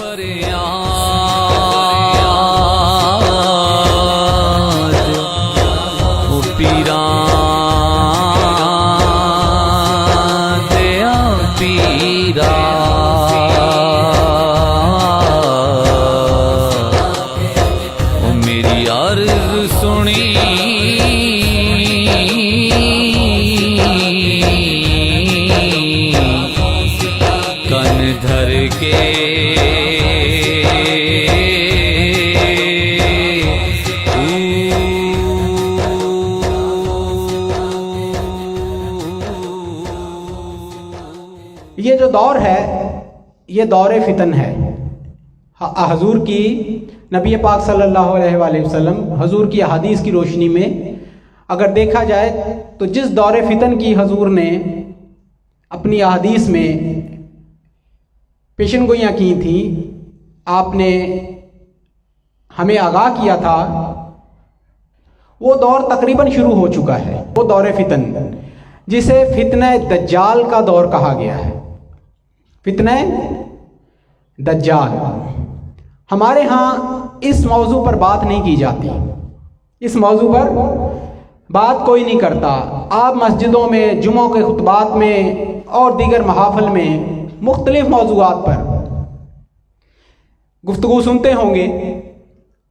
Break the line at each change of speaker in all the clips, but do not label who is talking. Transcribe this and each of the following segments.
فریاد او پیران دیا پیرا او میری عرض سنی کن دھر کے
یہ جو دور ہے یہ دور فتن ہے. حضور کی نبی پاک صلی اللہ علیہ وآلہ وسلم حضور کی احادیث کی روشنی میں اگر دیکھا جائے تو جس دور فتن کی حضور نے اپنی احادیث میں پیشن گوئیاں کی تھیں، آپ نے ہمیں آگاہ کیا تھا، وہ دور تقریباً شروع ہو چکا ہے. وہ دور فتن جسے فتنہ دجال کا دور کہا گیا ہے. فتنہ دجال. ہمارے ہاں اس موضوع پر بات نہیں کی جاتی، اس موضوع پر بات کوئی نہیں کرتا. آپ مسجدوں میں، جمعوں کے خطبات میں اور دیگر محافل میں مختلف موضوعات پر گفتگو سنتے ہوں گے،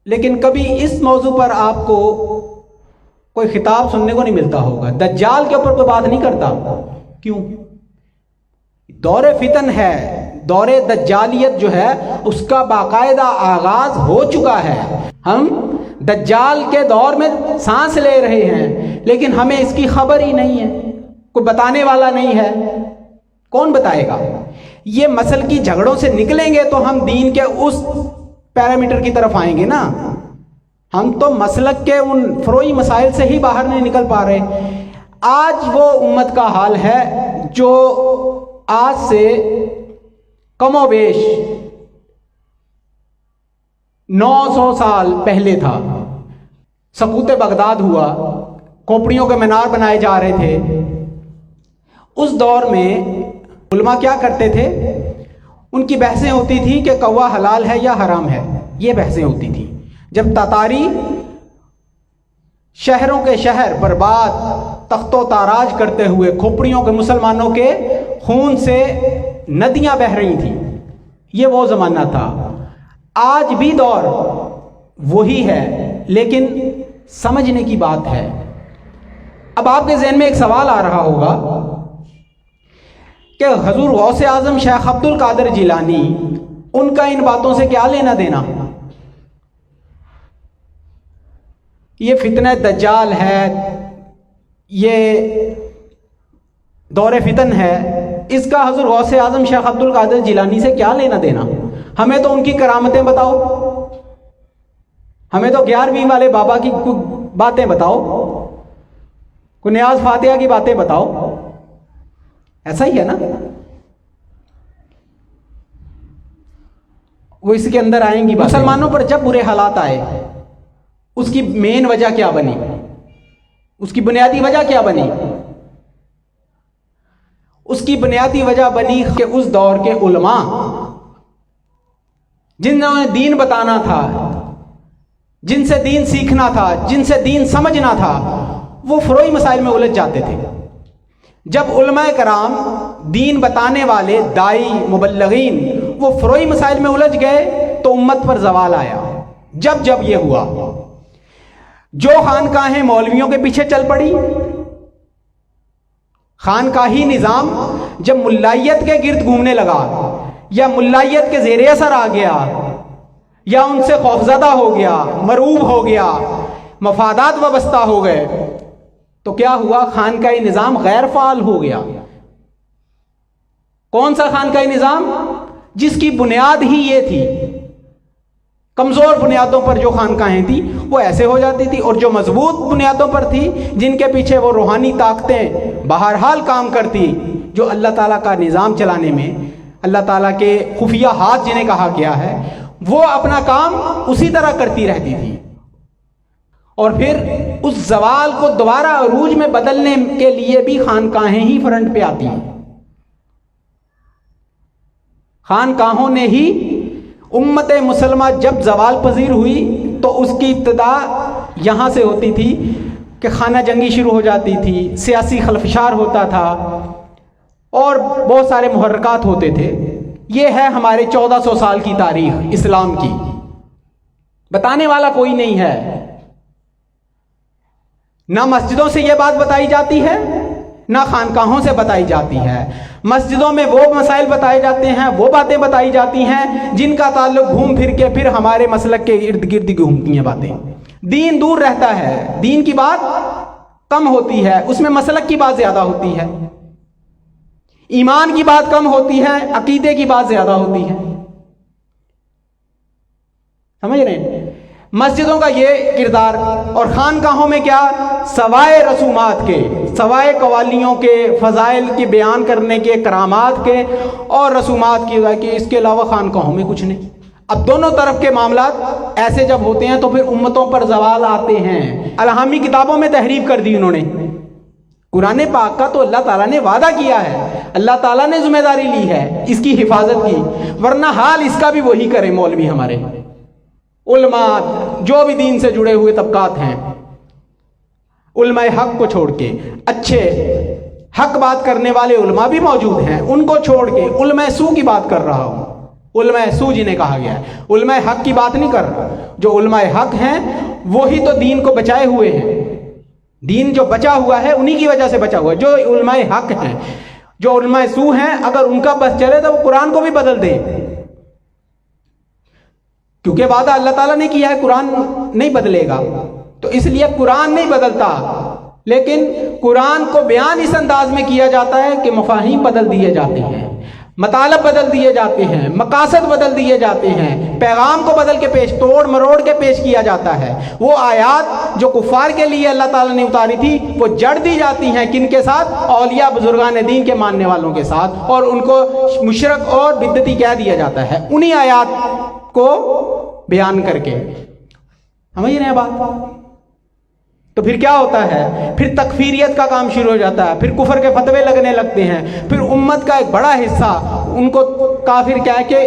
لیکن کبھی اس موضوع پر آپ کو کوئی خطاب سننے کو نہیں ملتا ہوگا. دجال کے اوپر کوئی بات نہیں کرتا. کیوں؟ دور فتن ہے، دور دجالیت جو ہے اس کا باقاعدہ آغاز ہو چکا ہے. ہم دجال کے دور میں سانس لے رہے ہیں، لیکن ہمیں اس کی خبر ہی نہیں ہے، کوئی بتانے والا نہیں ہے. کون بتائے گا؟ یہ مسل کی جھگڑوں سے نکلیں گے تو ہم دین کے اس پیرامیٹر کی طرف آئیں گے نا. ہم تو مسلک کے ان فروعی مسائل سے ہی باہر نہیں نکل پا رہے. آج وہ امت کا حال ہے جو آج سے کم و بیش 900 سال پہلے تھا. سقوط بغداد ہوا، کھوپڑیوں کے مینار بنائے جا رہے تھے. اس دور میں علماء کیا کرتے تھے؟ ان کی بحثیں ہوتی تھی کہ کوا حلال ہے یا حرام ہے. یہ بحثیں ہوتی تھی. جب تاتاری شہروں کے شہر برباد تخت و تاراج کرتے ہوئے کھوپڑیوں کے مسلمانوں کے خون سے ندیاں بہہ رہی تھیں، یہ وہ زمانہ تھا. آج بھی دور وہی ہے، لیکن سمجھنے کی بات ہے. اب آپ کے ذہن میں ایک سوال آ رہا ہوگا کہ حضور غوث اعظم شیخ عبد القادر جیلانی، ان کا ان باتوں سے کیا لینا دینا؟ یہ فتنہ دجال ہے، یہ دور فتن ہے، اس کا حضور غوث اعظم شیخ عبد القادر جیلانی سے کیا لینا دینا؟ ہمیں تو ان کی کرامتیں بتاؤ، ہمیں تو 11ویں والے بابا کی باتیں بتاؤ، کوئی نیاز فاتحہ کی باتیں بتاؤ. ایسا ہی ہے نا؟ وہ اس کے اندر آئیں گی. مسلمانوں پر جب برے حالات آئے، اس کی مین وجہ کیا بنی؟ اس کی بنیادی وجہ کیا بنی؟ اس کی بنیادی وجہ بنی کہ اس دور کے علماء جنہوں نے دین بتانا تھا، جن سے دین سیکھنا تھا، جن سے دین سمجھنا تھا، وہ فروعی مسائل میں الجھ جاتے تھے. جب علماء کرام، دین بتانے والے، دائی، مبلغین، وہ فروعی مسائل میں الجھ گئے تو امت پر زوال آیا. جب یہ ہوا، جو خانقاہیں مولویوں کے پیچھے چل پڑی، خانقاہی نظام جب ملائیت کے گرد گھومنے لگا، یا ملائیت کے زیر اثر آ گیا، یا ان سے خوفزدہ ہو گیا، مرعوب ہو گیا، مفادات وابستہ ہو گئے، تو کیا ہوا؟ خانقاہی نظام غیر فعال ہو گیا. کون سا خانقاہی نظام؟ جس کی بنیاد ہی یہ تھی. کمزور بنیادوں پر جو خانقاہیں تھیں وہ ایسے ہو جاتی تھی، اور جو مضبوط بنیادوں پر تھی، جن کے پیچھے وہ روحانی طاقتیں بہرحال کام کرتی، جو اللہ تعالیٰ کا نظام چلانے میں اللہ تعالیٰ کے خفیہ ہاتھ جنہیں کہا گیا ہے، وہ اپنا کام اسی طرح کرتی رہتی تھی. اور پھر اس زوال کو دوبارہ عروج میں بدلنے کے لیے بھی خانقاہیں ہی فرنٹ پہ آتی ہیں. خانقاہوں نے ہی امت مسلمہ جب زوال پذیر ہوئی تو اس کی ابتدا یہاں سے ہوتی تھی کہ خانہ جنگی شروع ہو جاتی تھی، سیاسی خلفشار ہوتا تھا اور بہت سارے محرکات ہوتے تھے۔ یہ ہے ہمارے 1400 سال کی تاریخ اسلام کی، بتانے والا کوئی نہیں ہے۔ نہ مسجدوں سے یہ بات بتائی جاتی ہے، نہ خانقاہوں سے بتائی جاتی ہے۔ مسجدوں میں وہ مسائل بتائے جاتے ہیں، وہ باتیں بتائی جاتی ہیں جن کا تعلق گھوم پھر کے پھر ہمارے مسلک کے ارد گرد گھومتی ہیں باتیں۔ دین دور رہتا ہے، دین کی بات کم ہوتی ہے، اس میں مسلک کی بات زیادہ ہوتی ہے، ایمان کی بات کم ہوتی ہے، عقیدے کی بات زیادہ ہوتی ہے۔ سمجھ رہے ہیں؟ مسجدوں کا یہ کردار، اور خانقاہوں میں کیا، سوائے رسومات کے، سوائے قوالیوں کے، فضائل کے بیان کرنے کے، کرامات کے اور رسومات کی، اس کے علاوہ خانقاہوں میں کچھ نہیں۔ اب دونوں طرف کے معاملات ایسے جب ہوتے ہیں تو پھر امتوں پر زوال آتے ہیں۔ الہامی کتابوں میں تحریف کر دی انہوں نے۔ قرآن پاک کا تو اللہ تعالیٰ نے وعدہ کیا ہے، اللہ تعالیٰ نے ذمہ داری لی ہے اس کی حفاظت کی، ورنہ حال اس کا بھی وہی کرے مولوی ہمارے، علماء جو بھی دین سے جڑے ہوئے طبقات ہیں، علماء حق کو چھوڑ کے، اچھے حق بات کرنے والے علماء بھی موجود ہیں، ان کو چھوڑ کے علماء سو کی بات کر رہا ہوں۔ علماء سو جنہیں کہا گیا ہے، علماء حق کی بات نہیں کر رہا۔ جو علماء حق ہیں وہی تو دین کو بچائے ہوئے ہیں، دین جو بچا ہوا ہے انہی کی وجہ سے بچا ہوا ہے۔ جو علماء حق ہیں، جو علماء سو ہیں، اگر ان کا بس چلے تو وہ قرآن کو بھی بدل دیں، کیونکہ وعدہ اللہ تعالیٰ نے کیا ہے قرآن نہیں بدلے گا، تو اس لیے قرآن نہیں بدلتا، لیکن قرآن کو بیان اس انداز میں کیا جاتا ہے کہ مفاہیم بدل دیے جاتے ہیں، مطالب بدل دیے جاتے ہیں، مقاصد بدل دیے جاتے ہیں، پیغام کو بدل کے پیش، توڑ مروڑ کے پیش کیا جاتا ہے۔ وہ آیات جو کفار کے لیے اللہ تعالیٰ نے اتاری تھی وہ جڑ دی جاتی ہیں کن کے ساتھ؟ اولیاء بزرگان دین کے ماننے والوں کے ساتھ، اور ان کو مشرک اور بدعتی کہہ دیا جاتا ہے انہی آیات کو بیان کر کے۔ سمجھ رہے ہیں بات؟ تو پھر کیا ہوتا ہے؟ پھر تکفیریت کا کام شروع ہو جاتا ہے، پھر کفر کے فتوے لگنے لگتے ہیں، پھر امت کا ایک بڑا حصہ ان کو کافر کہہ کے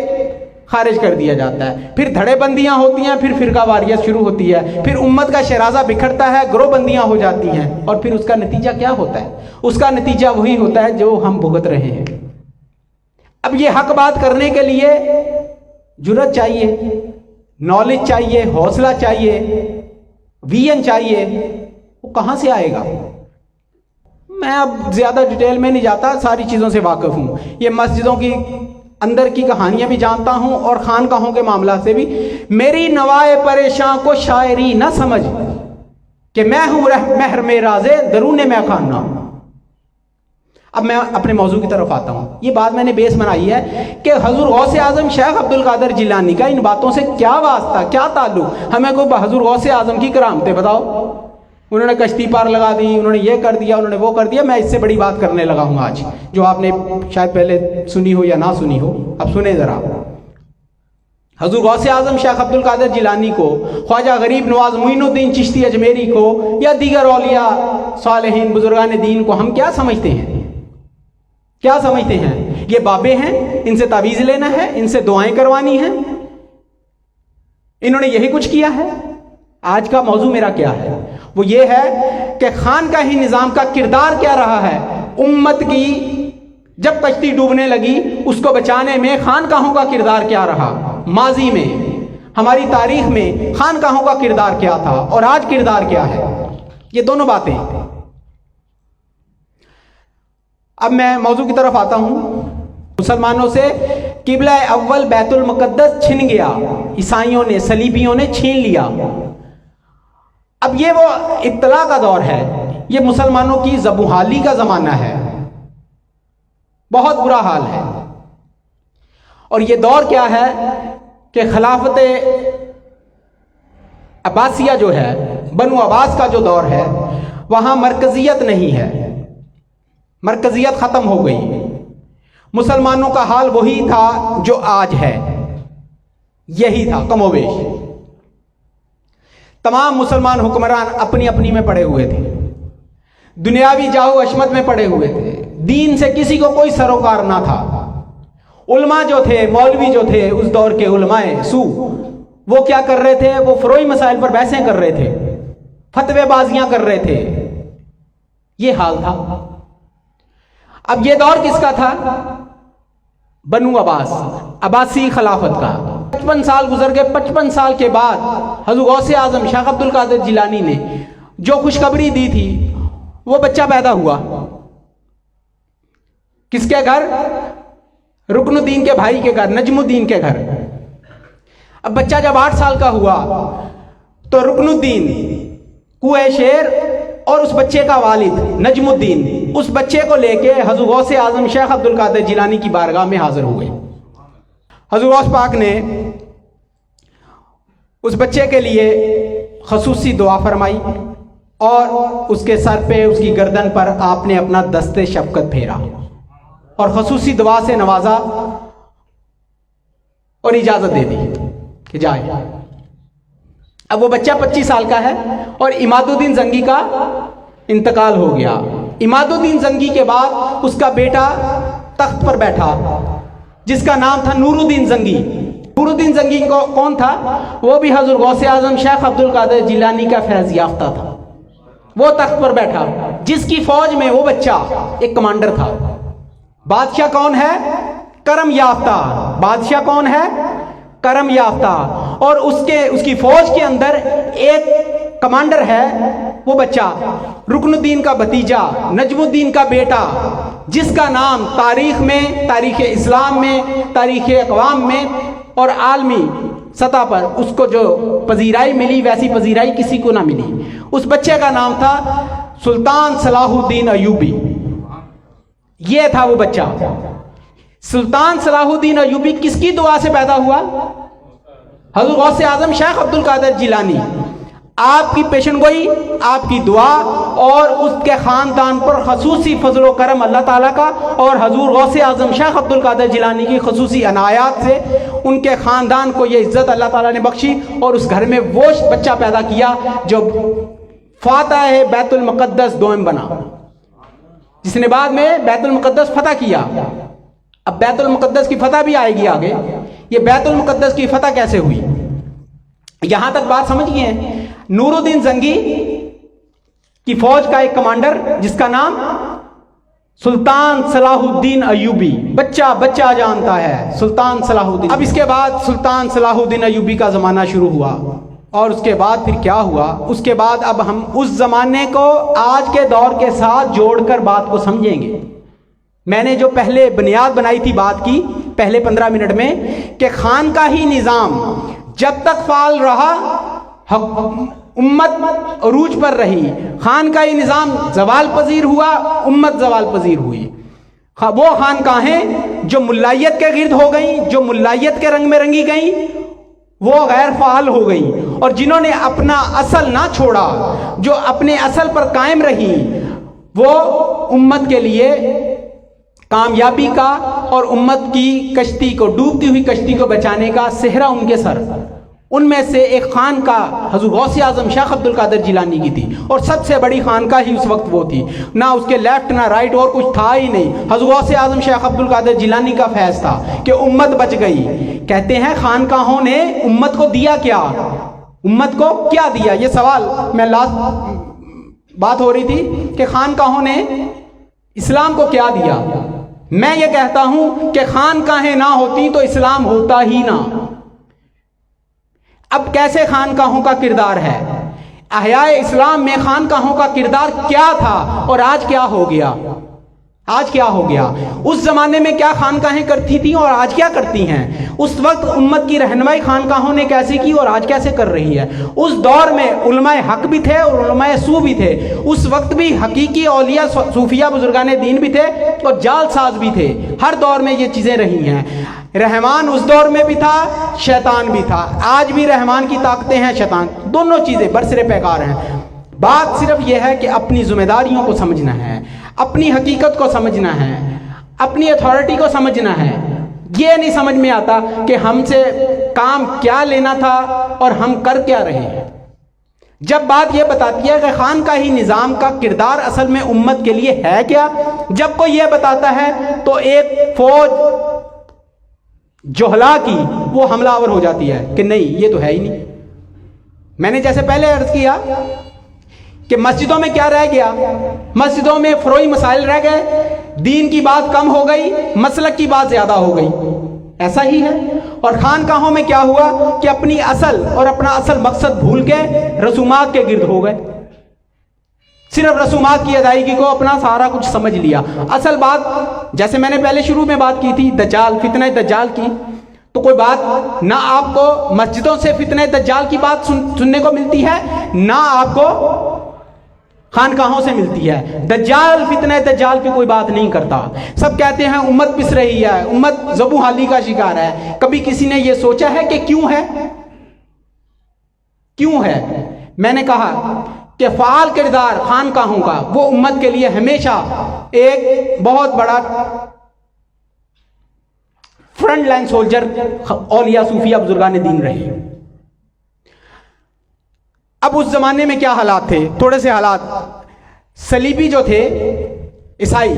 خارج کر دیا جاتا ہے، پھر دھڑے بندیاں ہوتی ہیں، پھر فرقہ واریت شروع ہوتی ہے، پھر امت کا شرازہ بکھرتا ہے، گروہ بندیاں ہو جاتی ہیں، اور پھر اس کا نتیجہ کیا ہوتا ہے؟ اس کا نتیجہ وہی ہوتا ہے جو ہم بھگت رہے ہیں۔ اب یہ حق بات کرنے کے لیے جرأت چاہیے، نالج چاہیے، حوصلہ چاہیے، ویژن چاہیے، وہ کہاں سے آئے گا؟ میں اب زیادہ ڈیٹیل میں نہیں جاتا، ساری چیزوں سے واقف ہوں، یہ مسجدوں کی اندر کی کہانیاں بھی جانتا ہوں اور خانقاہوں کے معاملات سے بھی۔ میری نوائے پریشاں کو شاعری نہ سمجھ کہ میں ہوں محرم رازے درون میں خانہ۔ اب میں اپنے موضوع کی طرف آتا ہوں۔ یہ بات میں نے بیس بنائی ہے کہ حضور غوث اعظم شیخ عبد القادر جیلانی کا ان باتوں سے کیا واسطہ، کیا تعلق؟ ہمیں کوئی حضور غوث اعظم کی کرامتیں بتاؤ، انہوں نے کشتی پار لگا دی، انہوں نے یہ کر دیا، انہوں نے وہ کر دیا۔ میں اس سے بڑی بات کرنے لگا ہوں آج، جو آپ نے شاید پہلے سنی ہو یا نہ سنی ہو۔ اب سنیں ذرا، حضور غوث اعظم شیخ عبد القادر جیلانی کو، خواجہ غریب نواز معین الدین چشتی اجمیری کو، یا دیگر اولیاء صالحین بزرگان دین کو ہم کیا سمجھتے ہیں؟ کیا سمجھتے ہیں؟ یہ بابے ہیں، ان سے تعویذ لینا ہے، ان سے دعائیں کروانی ہیں، انہوں نے یہی کچھ کیا ہے؟ آج کا موضوع میرا کیا ہے؟ وہ یہ ہے کہ خانقاہی نظام کا کردار کیا رہا ہے امت کی، جب کشتی ڈوبنے لگی اس کو بچانے میں خانقاہوں کا کردار کیا رہا، ماضی میں ہماری تاریخ میں خانقاہوں کا کردار کیا تھا اور آج کردار کیا ہے، یہ دونوں باتیں۔ اب میں موضوع کی طرف آتا ہوں۔ مسلمانوں سے قبلہ اول بیت المقدس چھن گیا، عیسائیوں نے، صلیبیوں نے چھین لیا۔ اب یہ وہ ابتلا کا دور ہے، یہ مسلمانوں کی زبوحالی کا زمانہ ہے، بہت برا حال ہے۔ اور یہ دور کیا ہے کہ خلافت عباسیہ جو ہے، بنو عباس کا جو دور ہے، وہاں مرکزیت نہیں ہے، مرکزیت ختم ہو گئی۔ مسلمانوں کا حال وہی تھا جو آج ہے، یہی تھا کم و بیش۔ تمام مسلمان حکمران اپنی اپنی میں پڑے ہوئے تھے، دنیاوی جاہو عشمت میں پڑے ہوئے تھے، دین سے کسی کو کوئی سروکار نہ تھا۔ علماء جو تھے، مولوی جو تھے اس دور کے علماء سو، وہ کیا کر رہے تھے؟ وہ فروعی مسائل پر بحثیں کر رہے تھے، فتوی بازیاں کر رہے تھے. یہ حال تھا. اب یہ دور کس کا تھا؟ بنو عباس، عباسی خلافت کا. 55 سال گزر گئے. 55 سال کے بعد حضرت غوث اعظم شیخ عبد القادر جیلانی نے جو خوشخبری دی تھی، وہ بچہ پیدا ہوا. کس کے گھر؟ رکن الدین کے بھائی کے گھر، نجم الدین کے گھر. اب بچہ جب 8 سال کا ہوا تو رکن الدین کوہ شیر اور اس بچے کا والد نجم الدین اس بچے کو لے کے حضرت غوث اعظم شیخ عبد القادر جیلانی کی بارگاہ میں حاضر ہوئے. حضرت غوث پاک نے اس بچے کے لیے خصوصی دعا فرمائی اور اس کے سر پہ، اس کی گردن پر آپ نے اپنا دست شفقت پھیرا اور خصوصی دعا سے نوازا اور اجازت دے دی کہ جائے. اب وہ بچہ 25 سال کا ہے اور عماد الدین زنگی کا انتقال ہو گیا. عماد الدین زنگی کے بعد اس کا بیٹا تخت پر بیٹھا جس کا نام تھا نور الدین زنگی. نور الدین زنگی کو کون تھا؟ وہ بھی حضرت غوث اعظم شیخ عبد القادر جیلانی کا فیض یافتہ تھا. وہ تخت پر بیٹھا جس کی فوج میں وہ بچہ ایک کمانڈر تھا. بادشاہ کون ہے؟ کرم یافتہ. بادشاہ کون ہے؟ کرم یافتہ. اور اس کی فوج کے اندر ایک کمانڈر ہے، وہ بچہ رکن الدین کا بھتیجا، نجم الدین کا بیٹا، جس کا نام تاریخ میں، تاریخ اسلام میں، تاریخ اقوام میں اور عالمی سطح پر اس کو جو پذیرائی ملی ویسی پذیرائی کسی کو نہ ملی. اس بچے کا نام تھا سلطان صلاح الدین ایوبی. یہ تھا وہ بچہ. سلطان صلاح الدین ایوبی کس کی دعا سے پیدا ہوا؟ حضرت غوث اعظم شیخ عبد القادر جیلانی. آپ کی پیشن گوئی، آپ کی دعا اور اس کے خاندان پر خصوصی فضل و کرم اللہ تعالیٰ کا اور حضور غوث اعظم شیخ عبد القادر جیلانی کی خصوصی عنایات سے ان کے خاندان کو یہ عزت اللہ تعالیٰ نے بخشی اور اس گھر میں وہ بچہ پیدا کیا جو فاتح بیت المقدس دوم بنا، جس نے بعد میں بیت المقدس فتح کیا. اب بیت المقدس کی فتح بھی آئے گی آگے. یہ بیت المقدس کی فتح کیسے ہوئی؟ یہاں تک بات سمجھ گئے ہیں. نور الدین زنگی کی فوج کا ایک کمانڈر جس کا نام سلطان صلاح الدین ایوبی. بچہ جانتا ہے سلطان صلاح الدین. اب اس کے بعد سلطان صلاح الدین ایوبی کا زمانہ شروع ہوا اور اس کے بعد پھر کیا ہوا؟ اس کے بعد اب ہم اس زمانے کو آج کے دور کے ساتھ جوڑ کر بات کو سمجھیں گے. میں نے جو پہلے بنیاد بنائی تھی بات کی پہلے 15 منٹ میں کہ خانقاہی نظام جب تک فعال رہا امت عروج پر رہی. خانقاہی نظام زوال پذیر ہوا، امت زوال پذیر ہوئی. وہ خانقاہیں جو ملائیت کے گرد ہو گئیں، جو ملائیت کے رنگ میں رنگی گئیں، وہ غیر فعال ہو گئیں. اور جنہوں نے اپنا اصل نہ چھوڑا، جو اپنے اصل پر قائم رہی، وہ امت کے لیے کامیابی کا اور امت کی کشتی کو، ڈوبتی ہوئی کشتی کو بچانے کا صحرا ان کے سر. ان میں سے ایک خانقاہ حضرت غوث اعظم شیخ عبد القادر جیلانی کی تھی اور سب سے بڑی خانقاہ ہی اس وقت وہ تھی. نہ اس کے لیفٹ نہ رائٹ اور کچھ تھا ہی نہیں. حضرت غوث اعظم شیخ عبد القادر جیلانی کا فیض تھا کہ امت بچ گئی. کہتے ہیں خانقاہوں نے امت کو دیا کیا؟ امت کو کیا دیا؟ یہ سوال میں لاسٹ بات ہو رہی تھی کہ خانقاہوں نے اسلام کو کیا دیا. میں یہ کہتا ہوں کہ خانقاہیں نہ ہوتی تو اسلام ہوتا ہی نہ. اب کیسے خانقاہوں کا کردار ہے؟ احیاء اسلام میں خانقاہوں کا کردار کیا تھا اور آج کیا ہو گیا؟ آج کیا ہو گیا؟ اس زمانے میں کیا خانقاہیں کرتی تھیں اور آج کیا کرتی ہیں؟ اس وقت امت کی رہنمائی خانقاہوں نے کیسے کی اور آج کیسے کر رہی ہے؟ اس دور میں علماء حق بھی تھے اور علماء سو بھی تھے. اس وقت بھی حقیقی اولیاء صوفیہ بزرگان دین بھی تھے اور جال ساز بھی تھے. ہر دور میں یہ چیزیں رہی ہیں. رحمان اس دور میں بھی تھا، شیطان بھی تھا. آج بھی رحمان کی طاقتیں ہیں، شیطان، دونوں چیزیں برسر پیکار ہیں. بات صرف یہ ہے کہ اپنی ذمہ داریوں کو سمجھنا ہے، اپنی حقیقت کو سمجھنا ہے، اپنی اتھارٹی کو سمجھنا ہے. یہ نہیں سمجھ میں آتا کہ ہم سے کام کیا لینا تھا اور ہم کر کیا رہے ہیں. جب بات یہ بتاتی ہے کہ خانقاہی نظام کا کردار اصل میں امت کے لیے ہے کیا، جب کوئی یہ بتاتا ہے تو ایک فوج جہلا کی وہ حملہ آور ہو جاتی ہے کہ نہیں یہ تو ہے ہی نہیں. میں نے جیسے پہلے عرض کیا کہ مسجدوں میں کیا رہ گیا؟ مسجدوں میں فروعی مسائل رہ گئے، دین کی بات کم ہو گئی، مسلک کی بات زیادہ ہو گئی. ایسا ہی ہے. اور خانقاہوں میں کیا ہوا کہ اپنی اصل اور اپنا اصل مقصد بھول کے رسومات کے گرد ہو گئے، صرف رسومات کی ادائیگی کو اپنا سارا کچھ سمجھ لیا. اصل بات جیسے میں نے پہلے شروع میں بات کی تھی دجال، فتنہ دجال کی، تو کوئی بات نہ آپ کو مسجدوں سے فتنہ دجال کی بات سننے کو ملتی ہے، نہ آپ کو خانقاہوں سے ملتی ہے. دجال فتنہ دجال کی کوئی بات نہیں کرتا. سب کہتے ہیں امت پس رہی ہے، امت ذبح حالی کا شکار ہے. کبھی کسی نے یہ سوچا ہے کہ کیوں ہے؟ کیوں ہے؟ میں نے کہا کہ فعال کردار خانقاہوں کا وہ امت کے لیے ہمیشہ ایک بہت بڑا فرنٹ لائن سولجر اولیاء صوفیہ بزرگان دین رہے. اب اس زمانے میں کیا حالات تھے؟ تھوڑے سے حالات. صلیبی جو تھے عیسائی،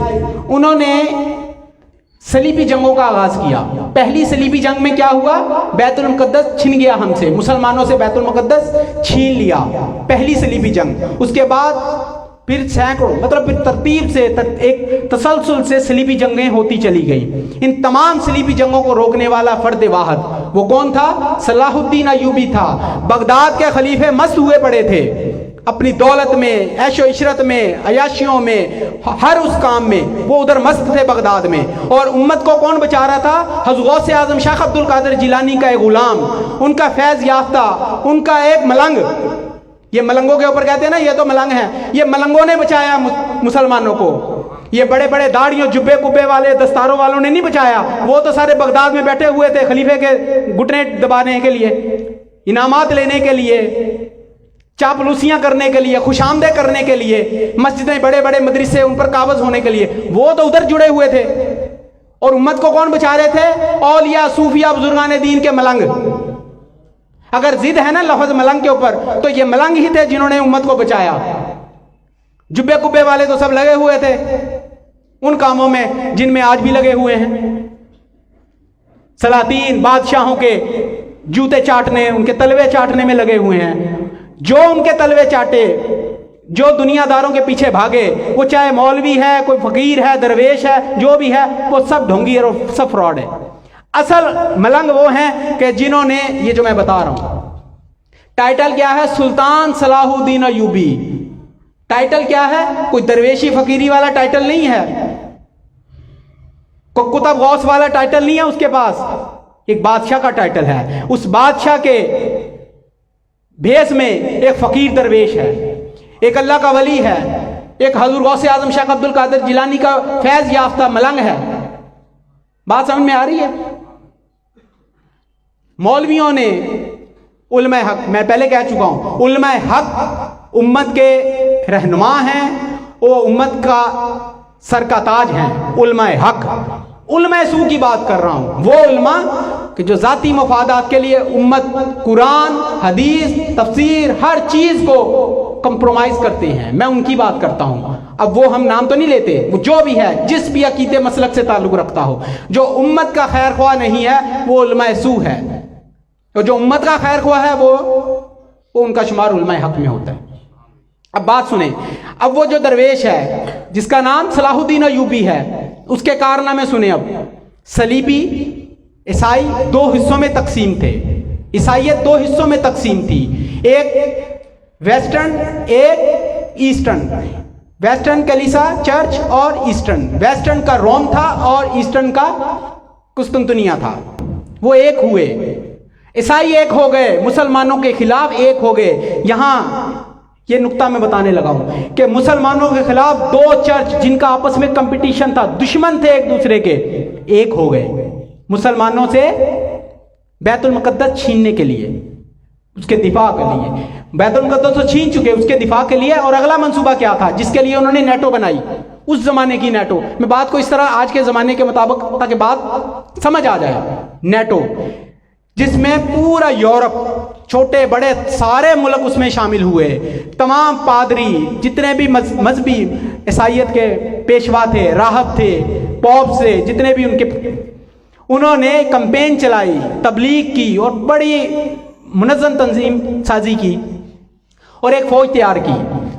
انہوں نے صلیبی جنگوں کا آغاز کیا. پہلی صلیبی جنگ میں کیا ہوا؟ بیت المقدس چھن گیا ہم سے، مسلمانوں سے بیت المقدس چھین لیا، پہلی صلیبی جنگ. اس کے بعد پھر سینکڑوں پھر ترتیب سے ایک تسلسل سے صلیبی جنگیں ہوتی چلی گئیں. ان تمام صلیبی جنگوں کو روکنے والا فرد واحد وہ کون تھا؟ صلاح الدین ایوبی تھا. بغداد کے خلیفے مست ہوئے پڑے تھے اپنی دولت میں، عیش و عشرت میں، عیاشیوں میں، ہر اس کام میں وہ ادھر مست تھے بغداد میں. اور امت کو کون بچا رہا تھا؟ حضرت غوث اعظم شیخ عبد القادر جیلانی کا ایک غلام، ان کا فیض یافتہ، ان کا ایک ملنگ. یہ ملنگوں کے اوپر کہتے ہیں نا یہ تو ملنگ ہے، یہ ملنگوں نے بچایا مسلمانوں کو. یہ بڑے بڑے داڑھیوں جبے کبے والے دستاروں والوں نے نہیں بچایا، وہ تو سارے بغداد میں بیٹھے ہوئے تھے خلیفے کے گھٹنے دبانے کے لیے، انعامات لینے کے لیے، چاپلوسیاں کرنے کے لیے، خوش آمدید کرنے کے لیے، مسجدیں بڑے بڑے مدرسے ان پر قابض ہونے کے لیے، وہ تو ادھر جڑے ہوئے تھے. اور امت کو کون بچا رہے تھے؟ اولیاء صوفیہ بزرگان دین کے ملنگ. اگر ضد ہے نا لفظ ملنگ کے اوپر تو یہ ملنگ ہی تھے جنہوں نے امت کو بچایا. جبے کبے والے تو سب لگے ہوئے تھے ان کاموں میں جن میں آج بھی لگے ہوئے ہیں. سلاطین بادشاہوں کے جوتے چاٹنے، ان کے تلوے چاٹنے میں لگے ہوئے ہیں. جو ان کے تلوے چاٹے، جو دنیا داروں کے پیچھے بھاگے، وہ چاہے مولوی ہے، کوئی فقیر ہے، درویش ہے، جو بھی ہے، وہ سب ڈھونگی اور سب فراڈ ہے. اصل ملنگ وہ ہیں کہ جنہوں نے یہ جو میں بتا رہا ہوں. ٹائٹل کیا ہے؟ سلطان صلاح الدین ایوبی. ٹائٹل کیا ہے؟ کوئی درویشی فقیری والا ٹائٹل نہیں ہے، کوئی کتب غوث والا ٹائٹل نہیں ہے اس کے پاس. ایک بادشاہ کا ٹائٹل ہے. اس بادشاہ کے بھیس میں ایک فقیر درویش ہے، ایک اللہ کا ولی ہے، ایک حضور غوث اعظم شیخ عبد القادر جیلانی کا فیض یافتہ ملنگ ہے. بات سمجھ میں آ رہی ہے؟ مولویوں نے علماء حق، میں پہلے کہہ چکا ہوں، علماء حق امت کے رہنما ہیں، وہ امت کا سر کا تاج ہیں. علماء حق، علماء سو کی بات کر رہا ہوں، وہ علماء کہ جو ذاتی مفادات کے لیے امت قرآن، حدیث، تفسیر، ہر چیز کو کمپرومائز کرتے ہیں، میں ان کی بات کرتا ہوں. اب وہ ہم نام تو نہیں لیتے، وہ جو بھی ہے، جس بھی عقیدے مسلک سے تعلق رکھتا ہو، جو امت کا خیر خواہ نہیں ہے وہ علماء سو ہے، اور جو امت کا خیر خواہ ہے وہ ان کا شمار علماء حق میں ہوتا ہے. اب بات سنیں. اب وہ جو درویش ہے جس کا نام صلاح الدین ایوبی ہے، اس کے کارنامے سنیں. اب صلیبی عیسائی دو حصوں میں تقسیم تھے. عیسائیت دو حصوں میں تقسیم تھی، ایک ویسٹرن، ایک ایسٹرن. ویسٹرن کلیسا چرچ اور ایسٹرن. ویسٹرن کا روم تھا اور ایسٹرن کا قسطنطنیہ تھا. وہ ایک ہوئے، عیسائی ایک ہو گئے، مسلمانوں کے خلاف ایک ہو گئے. یہاں یہ نقطہ میں بتانے لگا ہوں کہ مسلمانوں کے خلاف دو چرچ جن کا آپس میں کمپٹیشن تھا، دشمن تھے ایک دوسرے کے، ایک ہو گئے مسلمانوں سے بیت المقدس چھیننے کے لیے، اس کے دفاع کے لیے. بیت المقدس تو چھین چکے، اس کے دفاع کے لیے. اور اگلا منصوبہ کیا تھا جس کے لیے انہوں نے نیٹو بنائی، اس زمانے کی نیٹو. میں بات کو اس طرح آج کے زمانے کے مطابق تاکہ بات سمجھ آ جائے. نیٹو جس میں پورا یورپ، چھوٹے بڑے سارے ملک اس میں شامل ہوئے، تمام پادری، جتنے بھی مذہبی عیسائیت کے پیشوا تھے، راہب تھے، پوپ سے جتنے بھی ان کے، انہوں نے کمپین چلائی، تبلیغ کی اور بڑی منظم تنظیم سازی کی اور ایک فوج تیار کی.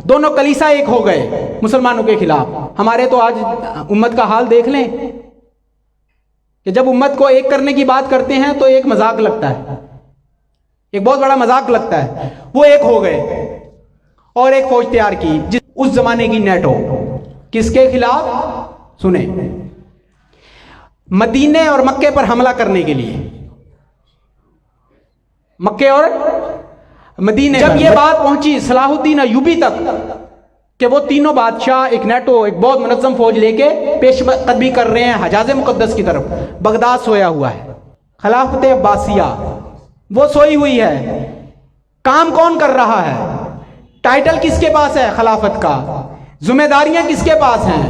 دونوں کلیسا ایک ہو گئے مسلمانوں کے خلاف. ہمارے تو آج امت کا حال دیکھ لیں کہ جب امت کو ایک کرنے کی بات کرتے ہیں تو ایک مذاق لگتا ہے، ایک بہت بڑا مذاق لگتا ہے. وہ ایک ہو گئے اور ایک فوج تیار کی اس زمانے کی نیٹو. کس کے خلاف؟ سنیں، مدینے اور مکے پر حملہ کرنے کے لیے. مکے اور مدینے. جب یہ بات پہنچی صلاح الدین ایوبی تک کہ وہ تینوں بادشاہ ایک نیٹو، ایک بہت منظم فوج لے کے پیش قدمی کر رہے ہیں حجاز مقدس کی طرف. بغداد سویا ہوا ہے، خلافت عباسیہ وہ سوئی ہوئی ہے. کام کون کر رہا ہے؟ ٹائٹل کس کے پاس ہے خلافت کا؟ ذمہ داریاں کس کے پاس ہیں؟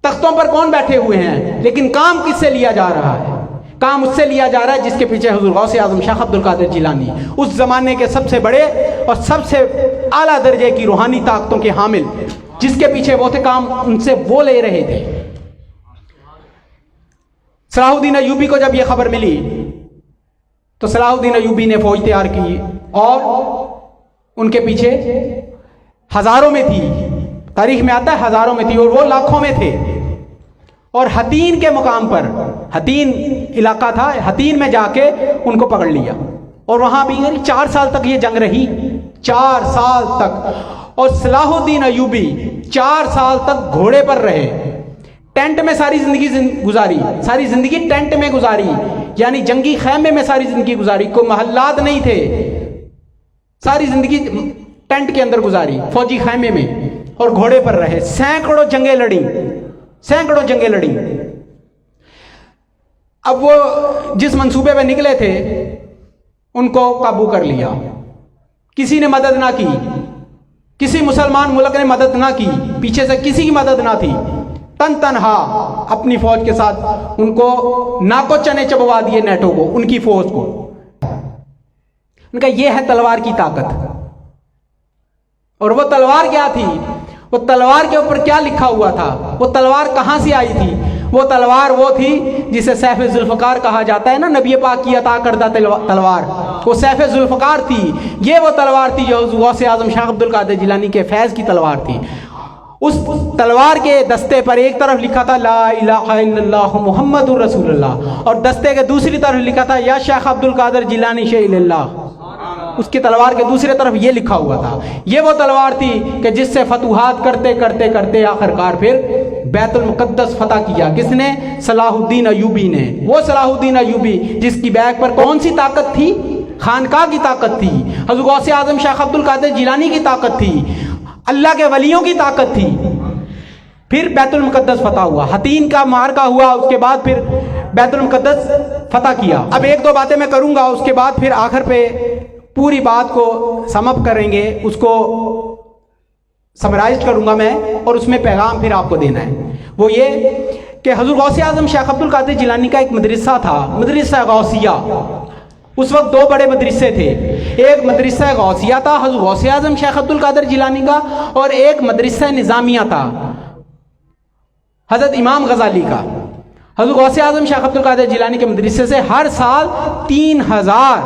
تختوں پر کون بیٹھے ہوئے ہیں؟ لیکن کام کس سے لیا جا رہا ہے؟ کام اس سے لیا جا رہا ہے جس کے پیچھے حضور غوث اعظم شیخ عبد القادر جیلانی، اس زمانے کے سب سے بڑے اور سب سے اعلیٰ درجے کی روحانی طاقتوں کے حامل، جس کے پیچھے وہ تھے. کام ان سے وہ لے رہے تھے. صلاح الدین ایوبی کو جب یہ خبر ملی تو صلاح الدین ایوبی نے فوج تیار کی اور ان کے پیچھے ہزاروں میں تھی. تاریخ میں آتا ہے ہزاروں میں تھی اور وہ لاکھوں میں تھے. اور حتین کے مقام پر، حتین علاقہ تھا، حتین میں جا کے ان کو پکڑ لیا اور وہاں بھی 4 سال تک یہ جنگ رہی. 4 سال تک. اور صلاح الدین ایوبی 4 سال تک گھوڑے پر رہے. ٹینٹ میں ساری زندگی گزاری، ساری زندگی ٹینٹ میں گزاری، یعنی جنگی خیمے میں ساری زندگی گزاری. کوئی محلات نہیں تھے، ساری زندگی ٹینٹ کے اندر گزاری، فوجی خیمے میں، اور گھوڑے پر رہے. سینکڑوں جنگیں لڑیں، سینکڑوں جنگیں لڑیں. اب وہ جس منصوبے پہ نکلے تھے ان کو قابو کر لیا. کسی نے مدد نہ کی، کسی مسلمان ملک نے مدد نہ کی، پیچھے سے کسی کی مدد نہ تھی. تنہا اپنی فوج کے ساتھ ان کو ناکو چنے چبوا دیے نیٹو کو، ان کی فوج کو. ان کا یہ ہے تلوار کی طاقت. اور وہ تلوار کیا تھی؟ وہ تلوار کے اوپر کیا لکھا ہوا تھا؟ وہ تلوار کہاں سے آئی تھی؟ وہ تلوار وہ تھی جسے سیف ذوالفقار کہا جاتا ہے نا، نبی پاک کی عطا کردہ تلوار. وہ سیف ذوالفقار تھی. یہ وہ تلوار تھی جو غوث اعظم شیخ عبد القادر جیلانی کے فیض کی تلوار تھی. اس تلوار کے دستے پر ایک طرف لکھا تھا لا الہ الا اللہ محمد الرسول اللہ، اور دستے کے دوسری طرف لکھا تھا یا شیخ عبد القادر جیلانی شیخ اللہ. اس کی تلوار کے دوسری طرف یہ لکھا ہوا تھا. یہ وہ تلوار تھی کہ جس سے فتوحات کرتے کرتے کرتے آخرکار پھر بیت المقدس فتح کیا. کس نے؟ صلاح الدین ایوبی نے. وہ صلاح الدین ایوبی جس کی بیک پر کون سی طاقت تھی؟ خانقاہ کی طاقت تھی، حضرت غوث اعظم شیخ عبد القادر جیلانی کی طاقت تھی، اللہ کے ولیوں کی طاقت تھی. پھر بیت المقدس فتح ہوا، حتین کا معرکہ ہوا، اس کے بعد پھر بیت المقدس فتح کیا. اب 1-2 باتیں میں کروں گا، اس کے بعد پھر آخر پہ پوری بات کو سم اپ کریں گے، اس کو سمرائز کروں گا میں، اور اس میں پیغام پھر آپ کو دینا ہے. وہ یہ کہ حضور غوث اعظم شیخ عبد القادر جیلانی کا ایک مدرسہ تھا، مدرسہ غوثیہ. اس وقت 2 بڑے مدرسے تھے. ایک مدرسہ غوثیہ تھا حضور غوث اعظم شیخ عبد القادر جیلانی کا، اور ایک مدرسہ نظامیہ تھا حضرت امام غزالی کا. حضور غوث اعظم شیخ عبد القادر جیلانی کے مدرسے سے ہر سال 3000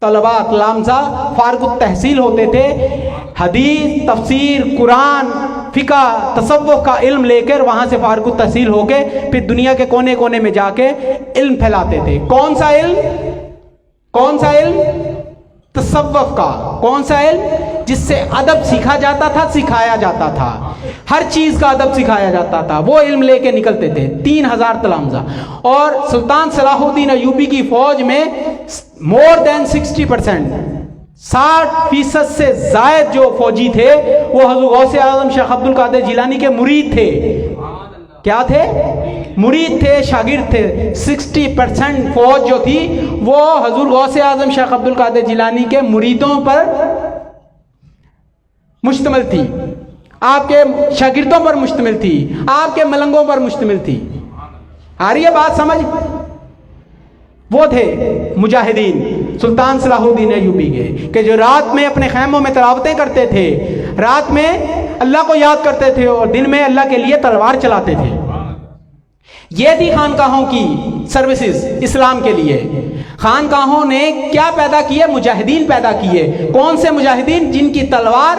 طلباء تلامذہ فارغ التحصیل ہوتے تھے. حدیث، تفسیر، قرآن، فقہ، تصوف کا علم لے کر وہاں سے فارغ التحصیل ہو کے پھر دنیا کے کونے کونے میں جا کے علم پھیلاتے تھے. کون سا علم؟ کون سا علم؟ تصوف کا. کون سا علم؟ جس سے ادب سیکھا جاتا تھا، سکھایا جاتا تھا، ہر چیز کا ادب سکھایا جاتا تھا. وہ علم لے کے نکلتے تھے 3000 تلامذہ. اور سلطان صلاح الدین ایوبی کی فوج میں مور دین 60%، 60% سے زائد جو فوجی تھے وہ حضور غوث اعظم شیخ عبد القادر جیلانی کے مرید تھے. کیا تھے؟ مرید تھے، شاگرد تھے. 60% فوج جو تھی وہ حضور غوث اعظم شیخ عبد القادر جیلانی کے مریدوں پر مشتمل تھی، آپ کے شاگردوں پر مشتمل تھی، آپ کے ملنگوں پر مشتمل تھی. آ رہی ہے بات سمجھ؟ وہ تھے مجاہدین سلطان صلاح الدین ایوبی کے، کہ جو رات میں اپنے خیموں میں تلاوتیں کرتے تھے، رات میں اللہ کو یاد کرتے تھے اور دن میں اللہ کے لیے تلوار چلاتے تھے. یہ تھی خانقاہوں کی سروسز اسلام کے لیے. خانقاہوں نے کیا پیدا کیے؟ مجاہدین پیدا کیے. کون سے مجاہدین؟ جن کی تلوار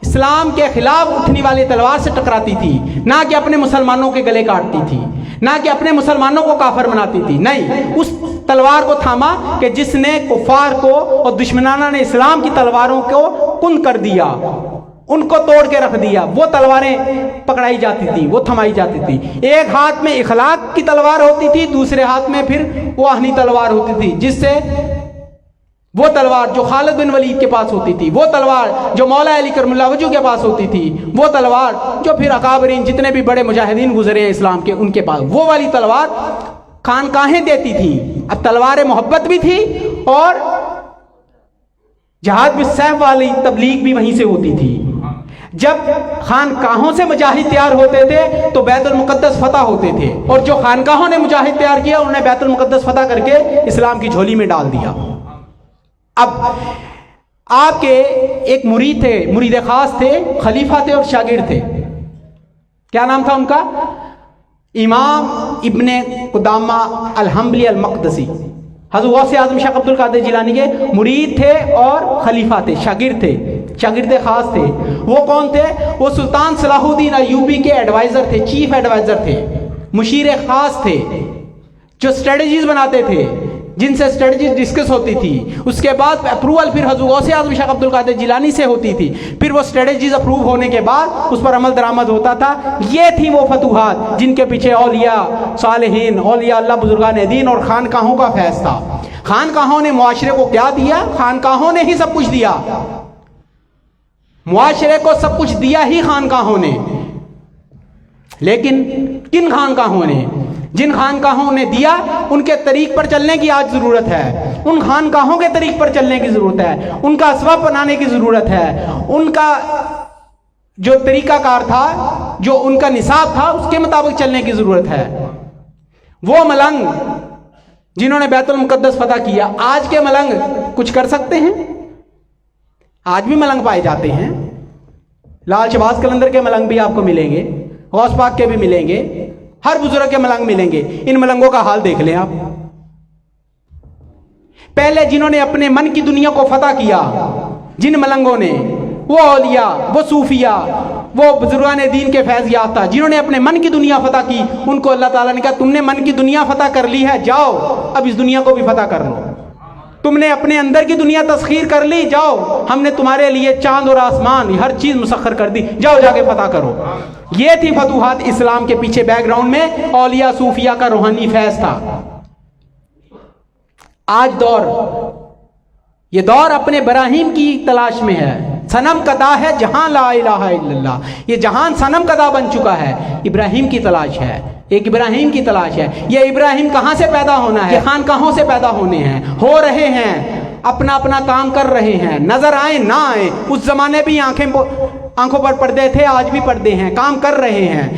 اسلام کے خلاف اٹھنے والی تلوار سے ٹکراتی تھی، نہ کہ اپنے مسلمانوں کے گلے کاٹتی تھی، نہ کہ اپنے مسلمانوں کو کافر بناتی تھی. نہیں، اس تلوار کو تھاما کہ جس نے کفار کو اور دشمنان اسلام کی تلواروں کو کند کر دیا، ان کو توڑ کے رکھ دیا. وہ تلواریں پکڑائی جاتی تھی، وہ تھمائی جاتی تھی. ایک ہاتھ میں اخلاق کی تلوار ہوتی تھی، دوسرے ہاتھ میں پھر واہنی تلوار ہوتی تھی، جس سے وہ تلوار جو خالد بن ولید کے پاس ہوتی تھی، وہ تلوار جو مولا علی کرم اللہ وجہ کے پاس ہوتی تھی، وہ تلوار جو پھر اکابرین جتنے بھی بڑے مجاہدین گزرے ہیں اسلام کے ان کے پاس، وہ والی تلوار خانقاہیں دیتی تھی. اب تلوار محبت بھی تھی اور جہاد بالسیف والی تبلیغ بھی وہیں سے ہوتی تھی. جب خانقاہوں سے مجاہد تیار ہوتے تھے تو بیت المقدس فتح ہوتے تھے، اور جو خانقاہوں نے مجاہد تیار کیا انہوں نے بیت المقدس فتح کر کے اسلام کی جھولی میں ڈال دیا. اب آپ کے ایک مرید تھے، مرید خاص تھے، خلیفہ تھے اور شاگرد تھے. کیا نام تھا ان کا؟ امام ابن قدامہ الحنبلی المقدسی. حضرت غوث اعظم شیخ عبد القادر جیلانی کے مرید تھے اور خلیفہ تھے، شاگرد تھے، شاگرد خاص تھے. وہ کون تھے؟ وہ سلطان صلاح الدین ایوبی کے ایڈوائزر تھے، چیف ایڈوائزر تھے، مشیر خاص تھے، جو اسٹریٹجیز بناتے تھے، جن سے اسٹریٹجیز ڈسکس ہوتی تھی. اس کے بعد اپروول پھر حضرت غوث اعظم شیخ عبد القادر جیلانی سے ہوتی تھی. پھر وہ اسٹریٹجیز اپروو ہونے کے بعد اس پر عمل درآمد ہوتا تھا. یہ تھی وہ فتوحات جن کے پیچھے اولیاء صالحین، اولیاء اللہ، بزرگان دین اور خانقاہوں کا فیض تھا. خانقاہوں نے معاشرے کو کیا دیا؟ خانقاہوں نے ہی سب کچھ دیا. معاشرے کو سب کچھ دیا ہی خانقاہوں نے. لیکن کن خانقاہوں نے؟ جن خانقاہوں نے دیا ان کے طریق پر چلنے کی آج ضرورت ہے. ان خانقاہوں کے طریق پر چلنے کی ضرورت ہے. ان کا اسباب بنانے کی ضرورت ہے. ان کا جو طریقہ کار تھا، جو ان کا نصاب تھا، اس کے مطابق چلنے کی ضرورت ہے. وہ ملنگ جنہوں نے بیت المقدس فتح کیا، آج کے ملنگ کچھ کر سکتے ہیں؟ آج بھی ملنگ پائے جاتے ہیں. لال شہباز قلندر کے ملنگ بھی آپ کو ملیں گے، غوث پاک کے بھی ملیں گے، ہر بزرگ کے ملنگ ملیں گے. ان ملنگوں کا حال دیکھ لیں آپ. پہلے جنہوں نے اپنے من کی دنیا کو فتح کیا، جن ملنگوں نے، وہ اولیاء، وہ صوفیاء، وہ بزرگان دین کے فیض یافتہ جنہوں نے اپنے من کی دنیا فتح کی، ان کو اللہ تعالیٰ نے کہا تم نے من کی دنیا فتح کر لی ہے، جاؤ اب اس دنیا کو بھی فتح کر لو. تم نے اپنے اندر کی دنیا تسخیر کر لی، جاؤ ہم نے تمہارے لیے چاند اور آسمان ہر چیز مسخر کر دی، جاؤ جا کے فتح کرو. یہ تھی فتوحات. اسلام کے پیچھے بیک گراؤنڈ میں اولیاء صوفیاء کا روحانی فیض تھا. آج دور، یہ دور اپنے براہیم کی تلاش میں ہے. صنم کدا ہے جہاں لا الہ الا اللہ. یہ جہان صنم کدا بن چکا ہے. ابراہیم کی تلاش ہے، ایک ابراہیم کی تلاش ہے. یہ ابراہیم کہاں سے پیدا ہونا ہے؟ خانقاہوں سے پیدا ہونے ہیں، ہو رہے ہیں، اپنا اپنا کام کر رہے ہیں، نظر آئے نہ آئے. اس زمانے بھی آنکھوں پر پردے تھے، آج بھی پردے ہیں، کام کر رہے ہیں.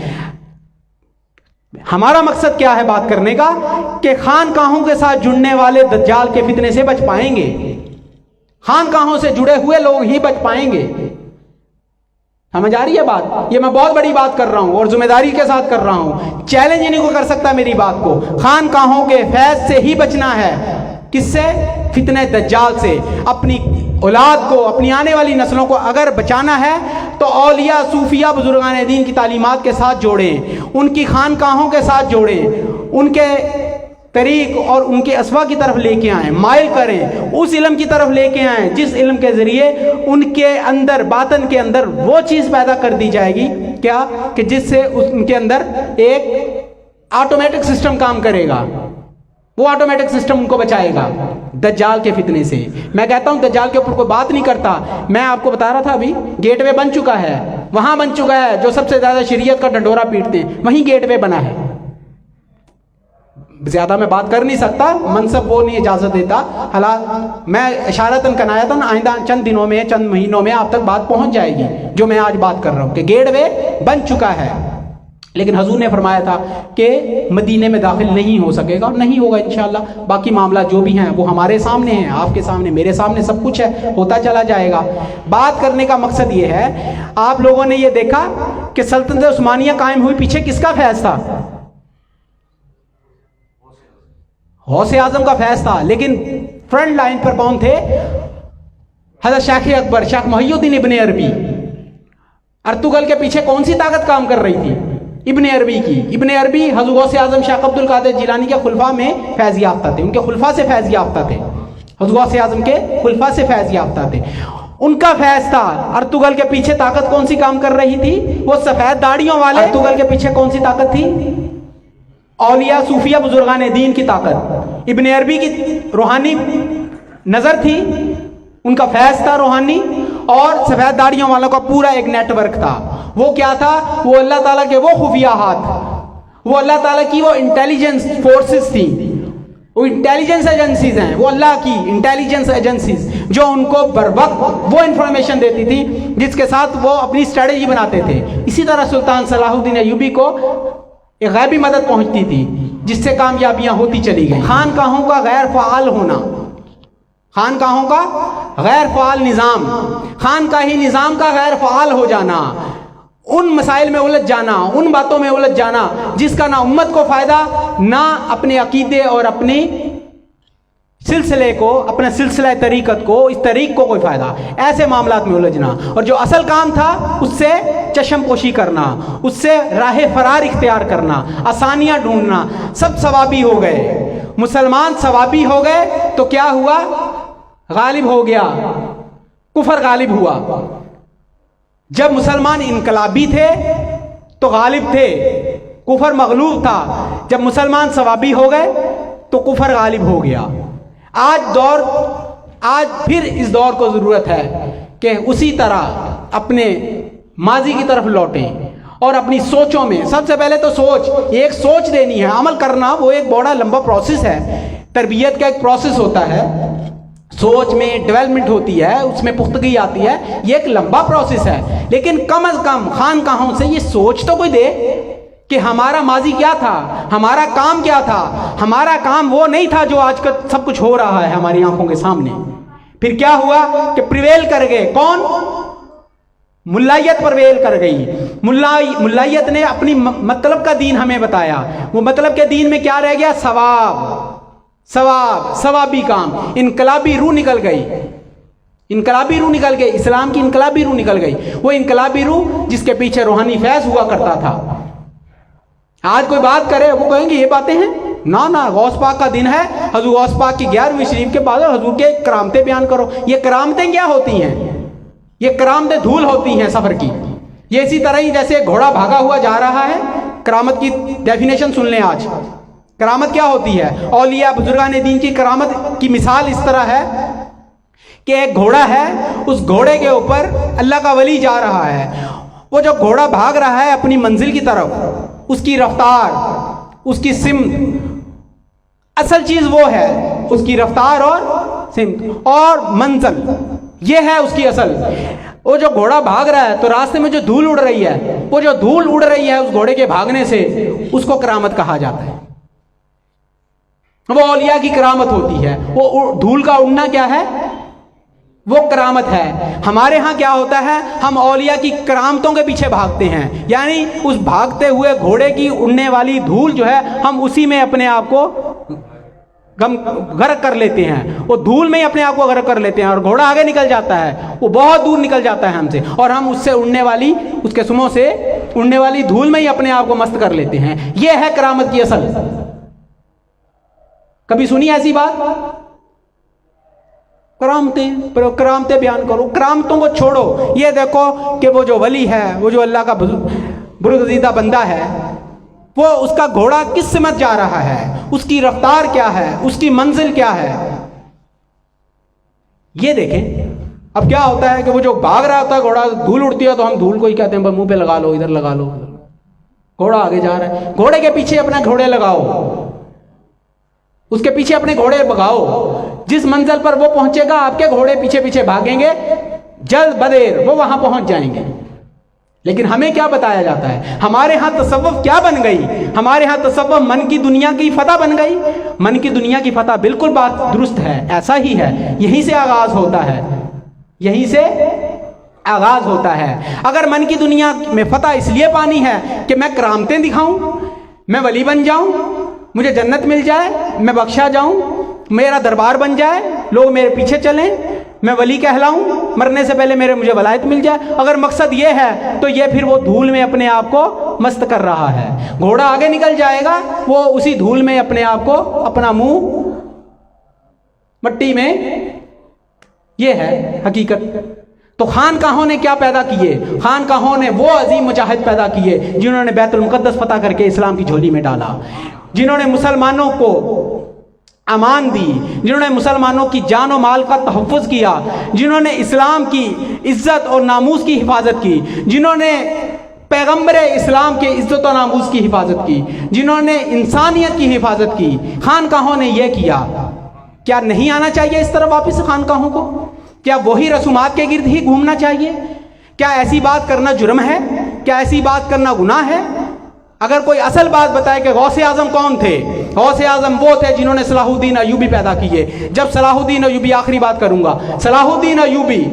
ہمارا مقصد کیا ہے بات کرنے کا؟ کہ خانقاہوں کے ساتھ جڑنے والے دجال کے فتنے سے بچ پائیں گے. خانقاہوں سے جڑے ہوئے لوگ ہی بچ پائیں گے. سمجھ آ رہی ہے بات؟ یہ میں بہت بڑی بات کر رہا ہوں اور ذمہ داری کے ساتھ کر رہا ہوں. چیلنج نہیں کو کر سکتا میری بات کو. خانقاہوں کے فیض سے ہی بچنا ہے. کس سے؟ فتنہ دجال سے. اپنی اولاد کو، اپنی آنے والی نسلوں کو اگر بچانا ہے تو اولیاء صوفیاء بزرگان دین کی تعلیمات کے ساتھ جوڑیں، ان کی خانقاہوں کے ساتھ جوڑیں، ان کے طریق اور ان کے اسوا کی طرف لے کے آئیں، مائل کریں، اس علم کی طرف لے کے آئیں جس علم کے ذریعے ان کے اندر، باطن کے اندر وہ چیز پیدا کر دی جائے گی. کیا؟ کہ جس سے ان کے اندر ایک آٹومیٹک سسٹم کام کرے گا. وہ آٹومیٹک سسٹم ان کو بچائے گا دجال کے فتنے سے. میں کہتا ہوں دجال کے اوپر کوئی بات نہیں کرتا. میں آپ کو بتا رہا تھا ابھی گیٹ وے بن چکا ہے، وہاں بن چکا ہے جو سب سے زیادہ شریعت کا ڈنڈورا پیٹتے ہیں، وہیں گیٹ وے بنا ہے. زیادہ میں بات کر نہیں سکتا، منصب وہ نہیں اجازت دیتا. حالات میں اشارتاً کنایتاً آئندہ چند دنوں میں، چند مہینوں میں آپ تک بات پہنچ جائے گی جو میں آج بات کر رہا ہوں کہ گیٹ وے بن چکا ہے. لیکن حضور نے فرمایا تھا کہ مدینے میں داخل نہیں ہو سکے گا، اور نہیں ہوگا انشاءاللہ. باقی معاملات جو بھی ہیں وہ ہمارے سامنے ہیں، آپ کے سامنے، میرے سامنے، سب کچھ ہے، ہوتا چلا جائے گا. بات کرنے کا مقصد یہ ہے، آپ لوگوں نے یہ دیکھا کہ سلطنت عثمانیہ قائم ہوئی، پیچھے کس کا فیض تھا؟ غوث اعظم کا فیض تھا، لیکن فرنٹ لائن پر کون تھے؟ حضرت شیخ اکبر، شیخ محی الدین ابن عربی۔ ارطغرل کے پیچھے کون سی طاقت کام کر رہی تھی؟ ابن عربی کی۔ ابن عربی حضرت غوث اعظم شیخ عبد القادر جیلانی کے خلفاء میں فیض یافتہ تھے، ان کے خلفاء سے فیض یافتہ تھے، حضرت غوث اعظم کے خلفاء سے فیض یافتہ تھے، ان کا فیض تھا۔ ارطغرل کے پیچھے طاقت کون سی کام کر رہی تھی؟ وہ سفید داڑھیوں والے۔ ارطغرل کے پیچھے کون سی طاقت تھی؟ اولیاء صوفیہ بزرگان دین کی طاقت۔ ابن عربی کی روحانی نظر تھی، ان کا فیض تھا روحانی، اور سفید داڑھیوں والوں کا پورا ایک نیٹ ورک تھا۔ وہ کیا تھا؟ وہ اللہ تعالیٰ کے وہ خفیہ ہاتھ، وہ اللہ تعالیٰ کی وہ انٹیلیجنس فورسز تھی، وہ انٹیلیجنس ایجنسیز ہیں، وہ اللہ کی انٹیلیجنس ایجنسیز جو ان کو بر وقت وہ انفارمیشن دیتی تھی جس کے ساتھ وہ اپنی اسٹریٹجی بناتے تھے۔ اسی طرح سلطان صلاح الدین ایوبی کو ایک غیبی مدد پہنچتی تھی جس سے کامیابیاں ہوتی چلی گئیں۔ خانقاہوں کا غیر فعال ہونا، خانقاہوں کا غیر فعال نظام، خانقاہی نظام کا غیر فعال ہو جانا، ان مسائل میں الجھ جانا، ان باتوں میں الجھ جانا جس کا نہ امت کو فائدہ، نہ اپنے عقیدے اور اپنی سلسلے کو، اپنے سلسلہ طریقت کو، اس طریق کو کوئی فائدہ، ایسے معاملات میں الجھنا، اور جو اصل کام تھا اس سے چشم پوشی کرنا، اس سے راہ فرار اختیار کرنا، آسانیاں ڈھونڈنا، سب ثوابی ہو گئے۔ مسلمان ثوابی ہو گئے تو کیا ہوا؟ غالب ہو گیا، کفر غالب ہوا۔ جب مسلمان انقلابی تھے تو غالب تھے، کفر مغلوب تھا۔ جب مسلمان ثوابی ہو گئے تو کفر غالب ہو گیا۔ آج پھر اس دور کو ضرورت ہے کہ اسی طرح اپنے ماضی کی طرف لوٹیں اور اپنی سوچوں میں، سب سے پہلے تو ایک سوچ دینی ہے۔ عمل کرنا وہ ایک بڑا لمبا پروسیس ہے، تربیت کا ایک پروسیس ہوتا ہے، سوچ میں ڈیولپمنٹ ہوتی ہے، اس میں پختگی آتی ہے، یہ ایک لمبا پروسیس ہے۔ لیکن کم از کم خانقاہوں سے یہ سوچ تو کوئی دے کہ ہمارا ماضی کیا تھا، ہمارا کام کیا تھا۔ ہمارا کام وہ نہیں تھا جو آج کل سب کچھ ہو رہا ہے ہماری آنکھوں کے سامنے۔ پھر کیا ہوا کہ پریویل کر گئے، کون؟ ملائیت پرویل کر گئی۔ ملائیت نے اپنی مطلب کا دین ہمیں بتایا۔ وہ مطلب کے دین میں کیا رہ گیا؟ ثوابی کام۔ انقلابی روح نکل گئی، انقلابی روح نکل گئی، اسلام کی انقلابی روح نکل گئی، وہ انقلابی روح جس کے پیچھے روحانی فیض ہوا کرتا تھا۔ آج کوئی بات کرے وہ کہیں گے یہ باتیں ہیں، نہ غوث پاک کا دن ہے، حضور غوث پاک کی 11ویں شریف کے بعد حضور کے کرامتیں بیان کرو۔ یہ کرامتیں کیا ہوتی ہیں؟ یہ کرامتیں دھول ہوتی ہیں سفر کی۔ یہ اسی طرح ہی جیسے گھوڑا بھاگا ہوا جا رہا ہے۔ کرامت کی ڈیفینیشن سن لیں آج۔ کرامت کیا ہوتی ہے؟ اولیاء بزرگان دین کی کرامت کی مثال اس طرح ہے کہ ایک گھوڑا ہے، اس گھوڑے کے اوپر اللہ کا ولی جا رہا ہے۔ وہ جو گھوڑا بھاگ رہا ہے اپنی منزل کی طرف، اس کی رفتار، اس کی سمت، اصل چیز وہ ہے اس کی رفتار اور سمت اور منزل، یہ ہے اس کی اصل۔ وہ جو گھوڑا بھاگ رہا ہے تو راستے میں جو دھول اڑ رہی ہے، وہ جو دھول اڑ رہی ہے اس گھوڑے کے بھاگنے سے، اس کو کرامت کہا جاتا ہے۔ وہ اولیاء کی کرامت ہوتی ہے۔ وہ دھول کا اڑنا کیا ہے؟ وہ کرامت ہے۔ ہمارے ہاں کیا ہوتا ہے؟ ہم اولیاء کی کرامتوں کے پیچھے بھاگتے ہیں، یعنی اس بھاگتے ہوئے گھوڑے کی اڑنے والی دھول جو ہے ہم اسی میں اپنے آپ کو غرق کر لیتے ہیں، وہ دھول میں ہی اپنے آپ کو غرق کر لیتے ہیں، اور گھوڑا آگے نکل جاتا ہے، وہ بہت دور نکل جاتا ہے ہم سے، اور ہم اس سے اڑنے والی، اس کے سموں سے اڑنے والی دھول میں ہی اپنے آپ کو مست کر لیتے ہیں۔ یہ ہے کرامت کی اصل۔ کبھی سنی ایسی بات؟ کرامتیں بیان کرو، کرامتوں کو چھوڑو۔ یہ دیکھو کہ وہ جو ولی ہے، وہ جو اللہ کا برگزیدہ بندہ ہے، وہ اس کا گھوڑا کس سمت جا رہا ہے، اس کی رفتار کیا ہے، اس کی منزل کیا ہے، یہ دیکھیں۔ اب کیا ہوتا ہے کہ وہ جو بھاگ رہا ہوتا ہے گھوڑا، دھول اڑتی ہے تو ہم دھول کو ہی کہتے ہیں منہ پہ لگا لو، ادھر لگا لو، گھوڑا آگے جا رہا ہے، گھوڑے کے پیچھے اپنے گھوڑے لگاؤ، اس کے پیچھے اپنے گھوڑے بھگاؤ، جس منزل پر وہ پہنچے گا آپ کے گھوڑے پیچھے پیچھے بھاگیں گے، جلد بدیر وہ وہاں پہنچ جائیں گے۔ لیکن ہمیں کیا بتایا جاتا ہے؟ ہمارے ہاں تصوف کیا بن گئی؟ ہمارے ہاں تصوف من کی دنیا کی فتح بن گئی۔ من کی دنیا کی فتح بالکل بات درست ہے، ایسا ہی ہے، یہیں سے آغاز ہوتا ہے، یہیں سے آغاز ہوتا ہے۔ اگر من کی دنیا میں فتح اس لیے پانی ہے کہ میں کرامتیں دکھاؤں، میں ولی بن جاؤں، مجھے جنت مل جائے، میں بخشا جاؤں، میرا دربار بن جائے، لوگ میرے پیچھے چلیں، میں ولی کہلاؤں، مرنے سے پہلے میرے مجھے ولایت مل جائے. اگر مقصد یہ ہے تو یہ پھر وہ دھول میں اپنے آپ کو مست کر رہا ہے. گھوڑا آگے نکل جائے گا، وہ اسی دھول میں اپنے آپ کو، اپنا منہ مٹی میں. یہ ہے حقیقت. تو خانقاہوں نے کیا پیدا کیے؟ خانقاہوں نے وہ عظیم مجاہد پیدا کیے جنہوں نے بیت المقدس فتح کر کے اسلام کی جھولی میں ڈالا، جنہوں نے مسلمانوں کو امان دی، جنہوں نے مسلمانوں کی جان و مال کا تحفظ کیا، جنہوں نے اسلام کی عزت اور ناموس کی حفاظت کی، جنہوں نے پیغمبر اسلام کے عزت و ناموس کی حفاظت کی، جنہوں نے انسانیت کی حفاظت کی. خانقاہوں نے یہ کیا. کیا نہیں آنا چاہیے اس طرح واپس خانقاہوں کو؟ کیا وہی رسومات کے گرد ہی گھومنا چاہیے؟ کیا ایسی بات کرنا جرم ہے؟ کیا ایسی بات کرنا گناہ ہے؟ اگر کوئی اصل بات بتائے کہ غوث اعظم کون تھے، غوث اعظم وہ تھے جنہوں نے صلاح الدین ایوبی پیدا کیے. جب صلاح الدین ایوبی، آخری بات کروں گا، صلاح الدین ایوبی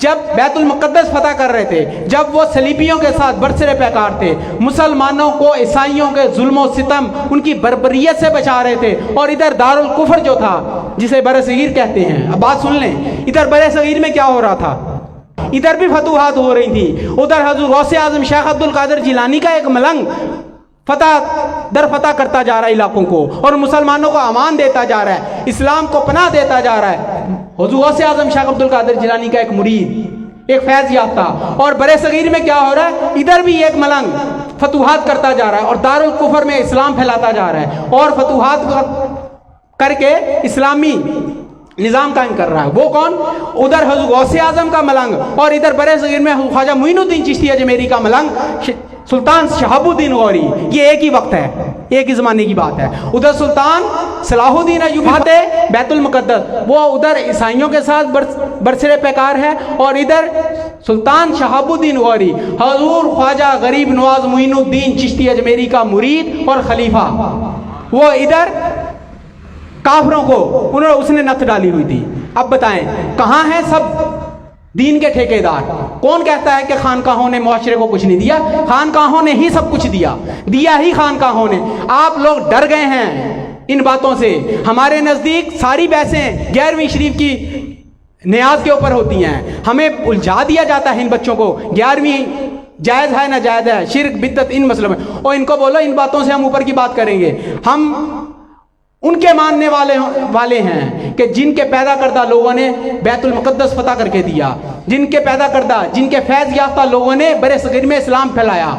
جب بیت المقدس فتح کر رہے تھے، جب وہ صلیبیوں کے ساتھ برسر پیکار تھے، مسلمانوں کو عیسائیوں کے ظلم و ستم، ان کی بربریت سے بچا رہے تھے، اور ادھر دارالکفر جو تھا جسے برصغیر کہتے ہیں، اب بات سن لیں، ادھر برصغیر میں کیا ہو رہا تھا؟ ادھر بھی فتوحات ہو رہی تھی. ادھر حضور غوث اعظم شیخ عبد القادر جیلانی کا ایک ملنگ فتح در فتح کرتا جا رہا ہے علاقوں کو، اور مسلمانوں کو امان دیتا جا رہا ہے، اسلام کو پناہ دیتا جا رہا ہے. حضور غوث اعظم شیخ عبد القادر جیلانی کا ایک مرید، ایک فیض یافتہ. اور برصغیر میں کیا ہو رہا ہے؟ ادھر بھی ایک ملنگ فتوحات کرتا جا رہا ہے، اور دارالکفر میں اسلام پھیلاتا جا رہا ہے، اور فتوحات کر کے اسلامی نظام قائم کر رہا ہے. وہ کون؟ ادھر حضور غوث اعظم کا ملنگ، اور ادھر برصغیر میں خواجہ معین الدین چشتی اجمیری کا ملنگ سلطان شہاب الدین غوری. یہ ایک ہی وقت ہے، ایک ہی زمانے کی بات ہے. ادھر سلطان صلاح الدین ایوبی فاتح بیت المقدس، وہ ادھر عیسائیوں کے ساتھ برسر پیکار ہے، اور ادھر سلطان شہاب الدین غوری حضور خواجہ غریب نواز معین الدین چشتی اجمیری کا مرید اور خلیفہ. وہ ادھر کافروں کو اس نے نت ڈالی ہوئی تھی. اب بتائیں کہاں ہیں سب دین کے ٹھیکیدار؟ کون کہتا ہے کہ خانقاہوں نے معاشرے کو کچھ نہیں دیا؟ خانقاہوں نے ہی سب کچھ دیا ہی خانقاہوں نے. آپ لوگ ڈر گئے ہیں ان باتوں سے. ہمارے نزدیک ساری بحثیں 11ویں شریف کی نیاز کے اوپر ہوتی ہیں. ہمیں الجھا دیا جاتا ہے ان بچوں کو، 11ویں جائز ہے ناجائز ہے، شرک بدعت ان مسئلوں میں، اور ان کو بولو ان باتوں سے ہم اوپر کی بات کریں گے. ہم ان کے ماننے والے ہیں کہ جن کے پیدا کردہ لوگوں نے بیت المقدس فتح کر کے دیا، جن کے پیدا کردہ، جن کے فیض یافتہ لوگوں نے برصغیر میں اسلام پھیلایا.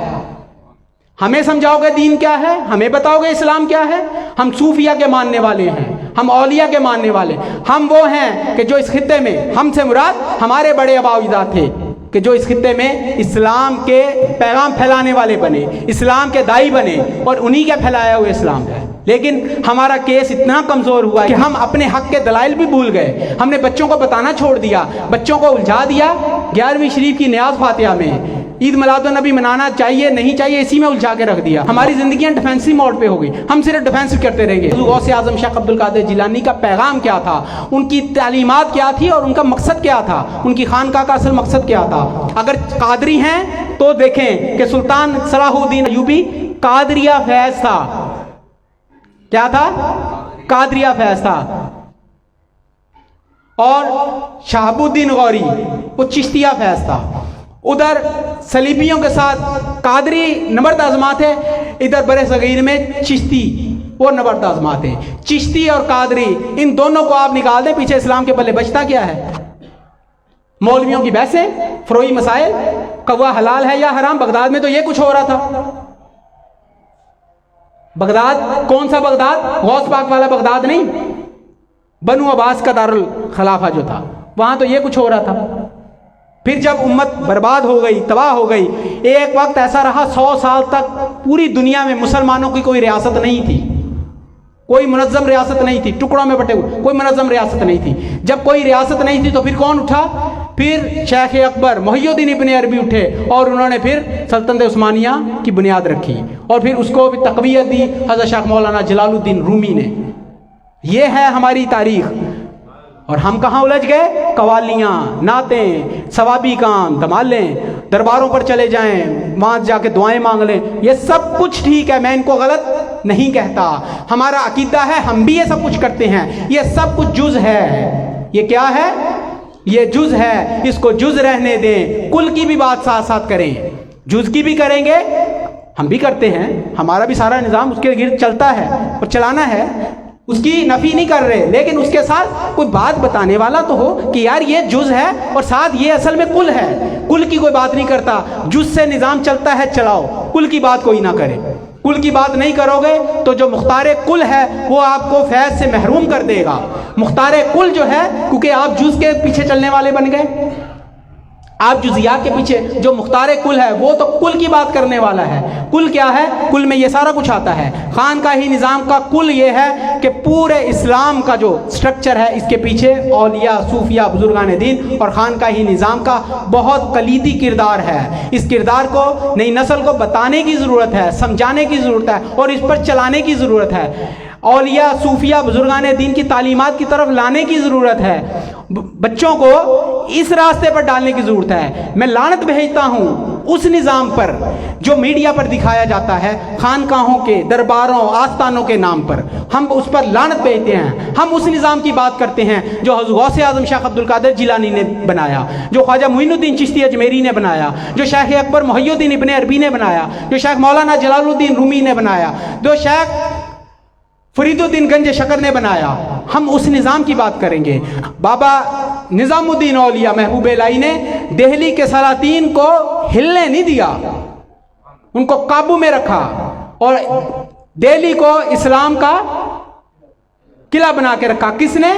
ہمیں سمجھاؤ گے دین کیا ہے؟ ہمیں بتاؤ گے اسلام کیا ہے؟ ہم صوفیہ کے ماننے والے ہیں، ہم اولیاء کے ماننے والے. ہم وہ ہیں کہ جو اس خطے میں، ہم سے مراد ہمارے بڑے آباء و اجداد تھے کہ جو اس خطے میں اسلام کے پیغام پھیلانے والے بنے، اسلام کے دائی بنے، اور انہی کے پھیلایا ہوئے اسلام ہے. لیکن ہمارا کیس اتنا کمزور ہوا کہ ہم اپنے حق کے دلائل بھی بھول گئے. ہم نے بچوں کو بتانا چھوڑ دیا، بچوں کو الجھا دیا 11ویں شریف کی نیاز فاتحہ میں. عید میلاد النبی منانا چاہیے نہیں چاہیے اسی میں الجھا کے رکھ دیا. ہماری زندگیاں ڈیفینسو موڈ پہ ہو گئی، ہم صرف ڈیفینس کرتے رہیں گے. غوث اعظم شیخ عبد القادر جیلانی کا پیغام کیا تھا، ان کی تعلیمات کیا تھی، اور ان کا مقصد کیا تھا، ان کی خانقاہ کا اصل مقصد کیا تھا. اگر قادری ہیں تو دیکھیں کہ سلطان صلاح الدین ایوبی قادریہ فیض تھا. کیا تھا؟ قادریہ فیض تھا. اور شہاب الدین غوری وہ چشتیہ فیض تھا. ادھر صلیبیوں کے ساتھ قادری نبرد آزمات ہے، ادھر برصغیر میں چشتی وہ نبرد آزمات ہے. چشتی اور قادری ان دونوں کو آپ نکال دیں، پیچھے اسلام کے پلے بچتا کیا ہے؟ مولویوں کی بحثیں، فروئی مسائل، کوا حلال ہے یا حرام. بغداد میں تو یہ کچھ ہو رہا تھا. بغداد کون سا بغداد؟ غوث پاک والا بغداد نہیں، بنو عباس کا دارالخلافہ جو تھا، وہاں تو یہ کچھ ہو رہا تھا. پھر جب امت برباد ہو گئی، تباہ ہو گئی، ایک وقت ایسا رہا 100 سال تک پوری دنیا میں مسلمانوں کی کوئی ریاست نہیں تھی، کوئی منظم ریاست نہیں تھی، ٹکڑوں میں بٹے ہوئے، کوئی منظم ریاست نہیں تھی. جب کوئی ریاست نہیں تھی تو پھر کون اٹھا؟ پھر شیخ اکبر محی الدین ابن عربی اٹھے، اور انہوں نے پھر سلطنت عثمانیہ کی بنیاد رکھی، اور پھر اس کو بھی تقویت دی حضرت شیخ مولانا جلال الدین رومی نے. یہ ہے ہماری تاریخ. اور ہم کہاں الجھ گئے؟ قوالیاں، نعتیں، ثوابی کام، دمالیں، درباروں پر چلے جائیں، وہاں جا کے دعائیں مانگ لیں. یہ سب کچھ ٹھیک ہے، میں ان کو غلط نہیں کہتا. ہمارا عقیدہ ہے ہم بھی یہ سب کچھ کرتے ہیں. یہ سب کچھ جز ہے. یہ کیا ہے؟ یہ جز ہے. اس کو جز رہنے دیں. کل کی بھی بات ساتھ ساتھ کریں. جز کی بھی کریں گے, ہم بھی کرتے ہیں, ہمارا بھی سارا نظام اس کے گرد چلتا ہے اور چلانا ہے, اس کی نفی نہیں کر رہے, لیکن اس کے ساتھ کوئی بات بتانے والا تو ہو کہ یار یہ جز ہے اور ساتھ یہ اصل میں کل ہے. کل کی کوئی بات نہیں کرتا. جز سے نظام چلتا ہے, چلاؤ. کل کی بات کوئی نہ کرے. کل کی بات نہیں کرو گے تو جو مختار کل ہے وہ آپ کو فیض سے محروم کر دے گا. مختار کل جو ہے, کیونکہ آپ جز کے پیچھے چلنے والے بن گئے, آپ جزیات کے پیچھے, جو مختار کل ہے وہ تو کل کی بات کرنے والا ہے. کل کیا ہے؟ کل میں یہ سارا کچھ آتا ہے. خانقاہی نظام کا کل یہ ہے کہ پورے اسلام کا جو سٹرکچر ہے اس کے پیچھے اولیاء, صوفیاء, بزرگان دین اور خانقاہی نظام کا بہت کلیدی کردار ہے. اس کردار کو نئی نسل کو بتانے کی ضرورت ہے, سمجھانے کی ضرورت ہے اور اس پر چلانے کی ضرورت ہے. اولیاء, صوفیاء, بزرگان دین کی تعلیمات کی طرف لانے کی ضرورت ہے. بچوں کو اس راستے پر ڈالنے کی ضرورت ہے. میں لعنت بھیجتا ہوں اس نظام پر جو میڈیا پر دکھایا جاتا ہے خانقاہوں کے, درباروں, آستانوں کے نام پر. ہم اس پر لعنت بھیجتے ہیں. ہم اس نظام کی بات کرتے ہیں جو غوث اعظم شیخ عبد القادر جیلانی نے بنایا, جو خواجہ معین الدین چشتی اجمیری نے بنایا, جو شیخ اکبر محی الدین ابن عربی نے بنایا, جو شیخ مولانا جلال الدین رومی نے بنایا, جو شیخ فرید الدین گنج شکر نے بنایا. ہم اس نظام کی بات کریں گے. بابا نظام الدین اولیاء محبوب الہی نے دہلی کے سلاطین کو ہلنے نہیں دیا, ان کو قابو میں رکھا اور دہلی کو اسلام کا قلعہ بنا کے رکھا. کس نے؟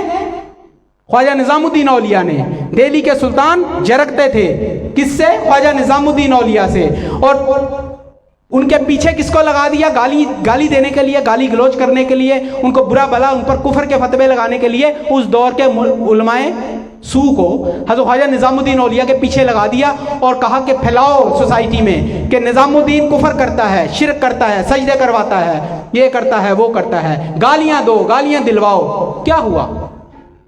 خواجہ نظام الدین اولیاء نے. دہلی کے سلطان جرکتے تھے کس سے؟ خواجہ نظام الدین اولیاء سے. اور ان کے پیچھے کس کو لگا دیا؟ گالی دینے کے لیے, گالی گلوچ کرنے کے لیے, ان کو برا بھلا, ان پر کفر کے فتوے لگانے کے لیے اس دور کے علماء سو کو حضرت خواجہ نظام الدین اولیاء کے پیچھے لگا دیا اور کہا کہ پھیلاؤ سوسائٹی میں کہ نظام الدین کفر کرتا ہے, شرک کرتا ہے, سجدے کرواتا ہے, یہ کرتا ہے, وہ کرتا ہے. گالیاں دو, گالیاں دلواؤ. کیا ہوا؟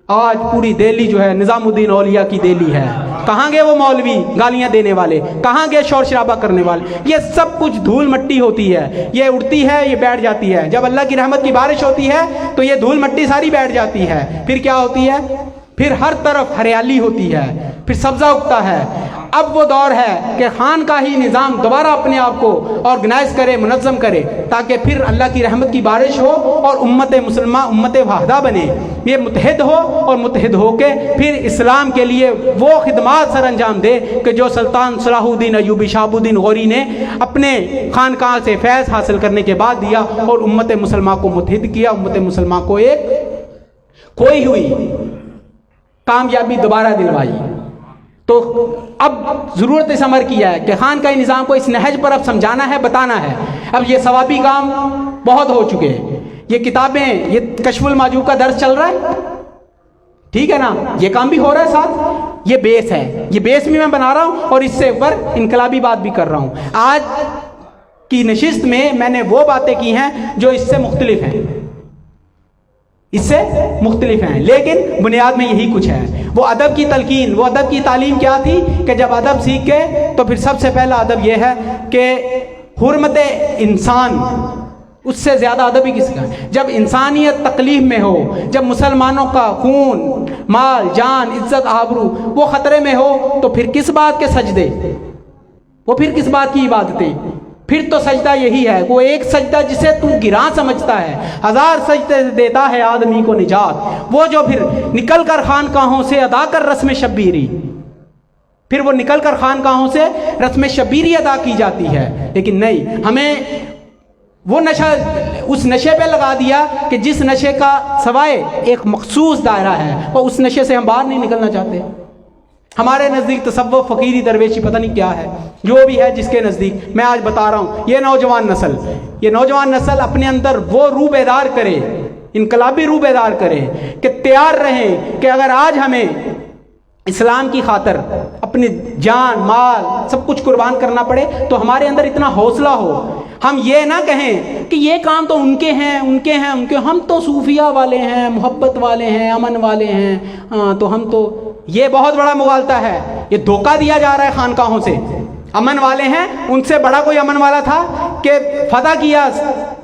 آج پوری دہلی جو ہے نظام الدین اولیاء کی دہلی ہے. کہاں گئے وہ مولوی گالیاں دینے والے؟ کہاں گئے شور شرابہ کرنے والے؟ یہ سب کچھ دھول مٹی ہوتی ہے, یہ اڑتی ہے, یہ بیٹھ جاتی ہے. جب اللہ کی رحمت کی بارش ہوتی ہے تو یہ دھول مٹی ساری بیٹھ جاتی ہے. پھر کیا ہوتی ہے؟ پھر ہر طرف ہریالی ہوتی ہے, پھر سبزہ اگتا ہے. اب وہ دور ہے کہ خانقاہی نظام دوبارہ اپنے آپ کو آرگنائز کرے, منظم کرے, تاکہ پھر اللہ کی رحمت کی بارش ہو اور امت مسلمہ امت واحدہ بنے. یہ متحد ہو اور متحد ہو کے پھر اسلام کے لیے وہ خدمات سر انجام دے کہ جو سلطان صلاح الدین ایوبی شہاب الدین غوری نے اپنے خانقاہ سے فیض حاصل کرنے کے بعد دیا اور امت مسلمہ کو متحد کیا, امت مسلمہ کو ایک کھوئی ہوئی کامیابی دوبارہ دلوائی. تو اب ضرورت اس امر کی ہے کہ خانقاہی نظام کو اس نہج پر اب سمجھانا ہے, بتانا ہے. اب یہ ثوابی کام بہت ہو چکے ہیں. یہ کتابیں, یہ کشف المحجوب کا درس چل رہا ہے, ٹھیک ہے نا, یہ کام بھی ہو رہا ہے ساتھ. یہ بیس ہے, یہ بیس بھی میں بنا رہا ہوں اور اس سے اوپر انقلابی بات بھی کر رہا ہوں. آج کی نشست میں نے وہ باتیں کی ہیں جو اس سے مختلف ہیں, اس سے مختلف ہیں, لیکن بنیاد میں یہی کچھ ہے. وہ ادب کی تلقین, وہ ادب کی تعلیم کیا تھی کہ جب ادب سیکھ گئے تو پھر سب سے پہلا ادب یہ ہے کہ حرمت انسان, اس سے زیادہ ادب ہی کس کا؟ جب انسانیت تکلیف میں ہو, جب مسلمانوں کا خون, مال, جان, عزت, آبرو وہ خطرے میں ہو, تو پھر کس بات کے سجدے, وہ پھر کس بات کی عبادتیں؟ پھر تو سجدہ یہی ہے. وہ ایک سجدہ جسے تو گراں سمجھتا ہے, 1000 سجدے دیتا ہے آدمی کو نجات. وہ جو پھر نکل کر خانقاہوں سے ادا کر رسم شبیری, پھر وہ نکل کر خانقاہوں سے رسم شبیری ادا کی جاتی ہے. لیکن نہیں, ہمیں وہ نشہ اس نشے پہ لگا دیا کہ جس نشے کا سوائے ایک مخصوص دائرہ ہے, اور اس نشے سے ہم باہر نہیں نکلنا چاہتے. ہمارے نزدیک تصوف, فقیری, درویشی پتہ نہیں کیا ہے, جو بھی ہے جس کے نزدیک. میں آج بتا رہا ہوں, یہ نوجوان نسل اپنے اندر وہ روح بیدار کرے, انقلابی روح بیدار کرے کہ تیار رہیں کہ اگر آج ہمیں اسلام کی خاطر اپنی جان, مال, سب کچھ قربان کرنا پڑے تو ہمارے اندر اتنا حوصلہ ہو. ہم یہ نہ کہیں کہ یہ کام تو ان کے ہیں, ہم تو صوفیہ والے ہیں, محبت والے ہیں, امن والے ہیں, تو ہم تو, یہ بہت بڑا مغالطہ ہے. یہ دھوکہ دیا جا رہا ہے خانقاہوں سے. امن والے ہیں, ان سے بڑا کوئی امن والا تھا کہ فتح کیا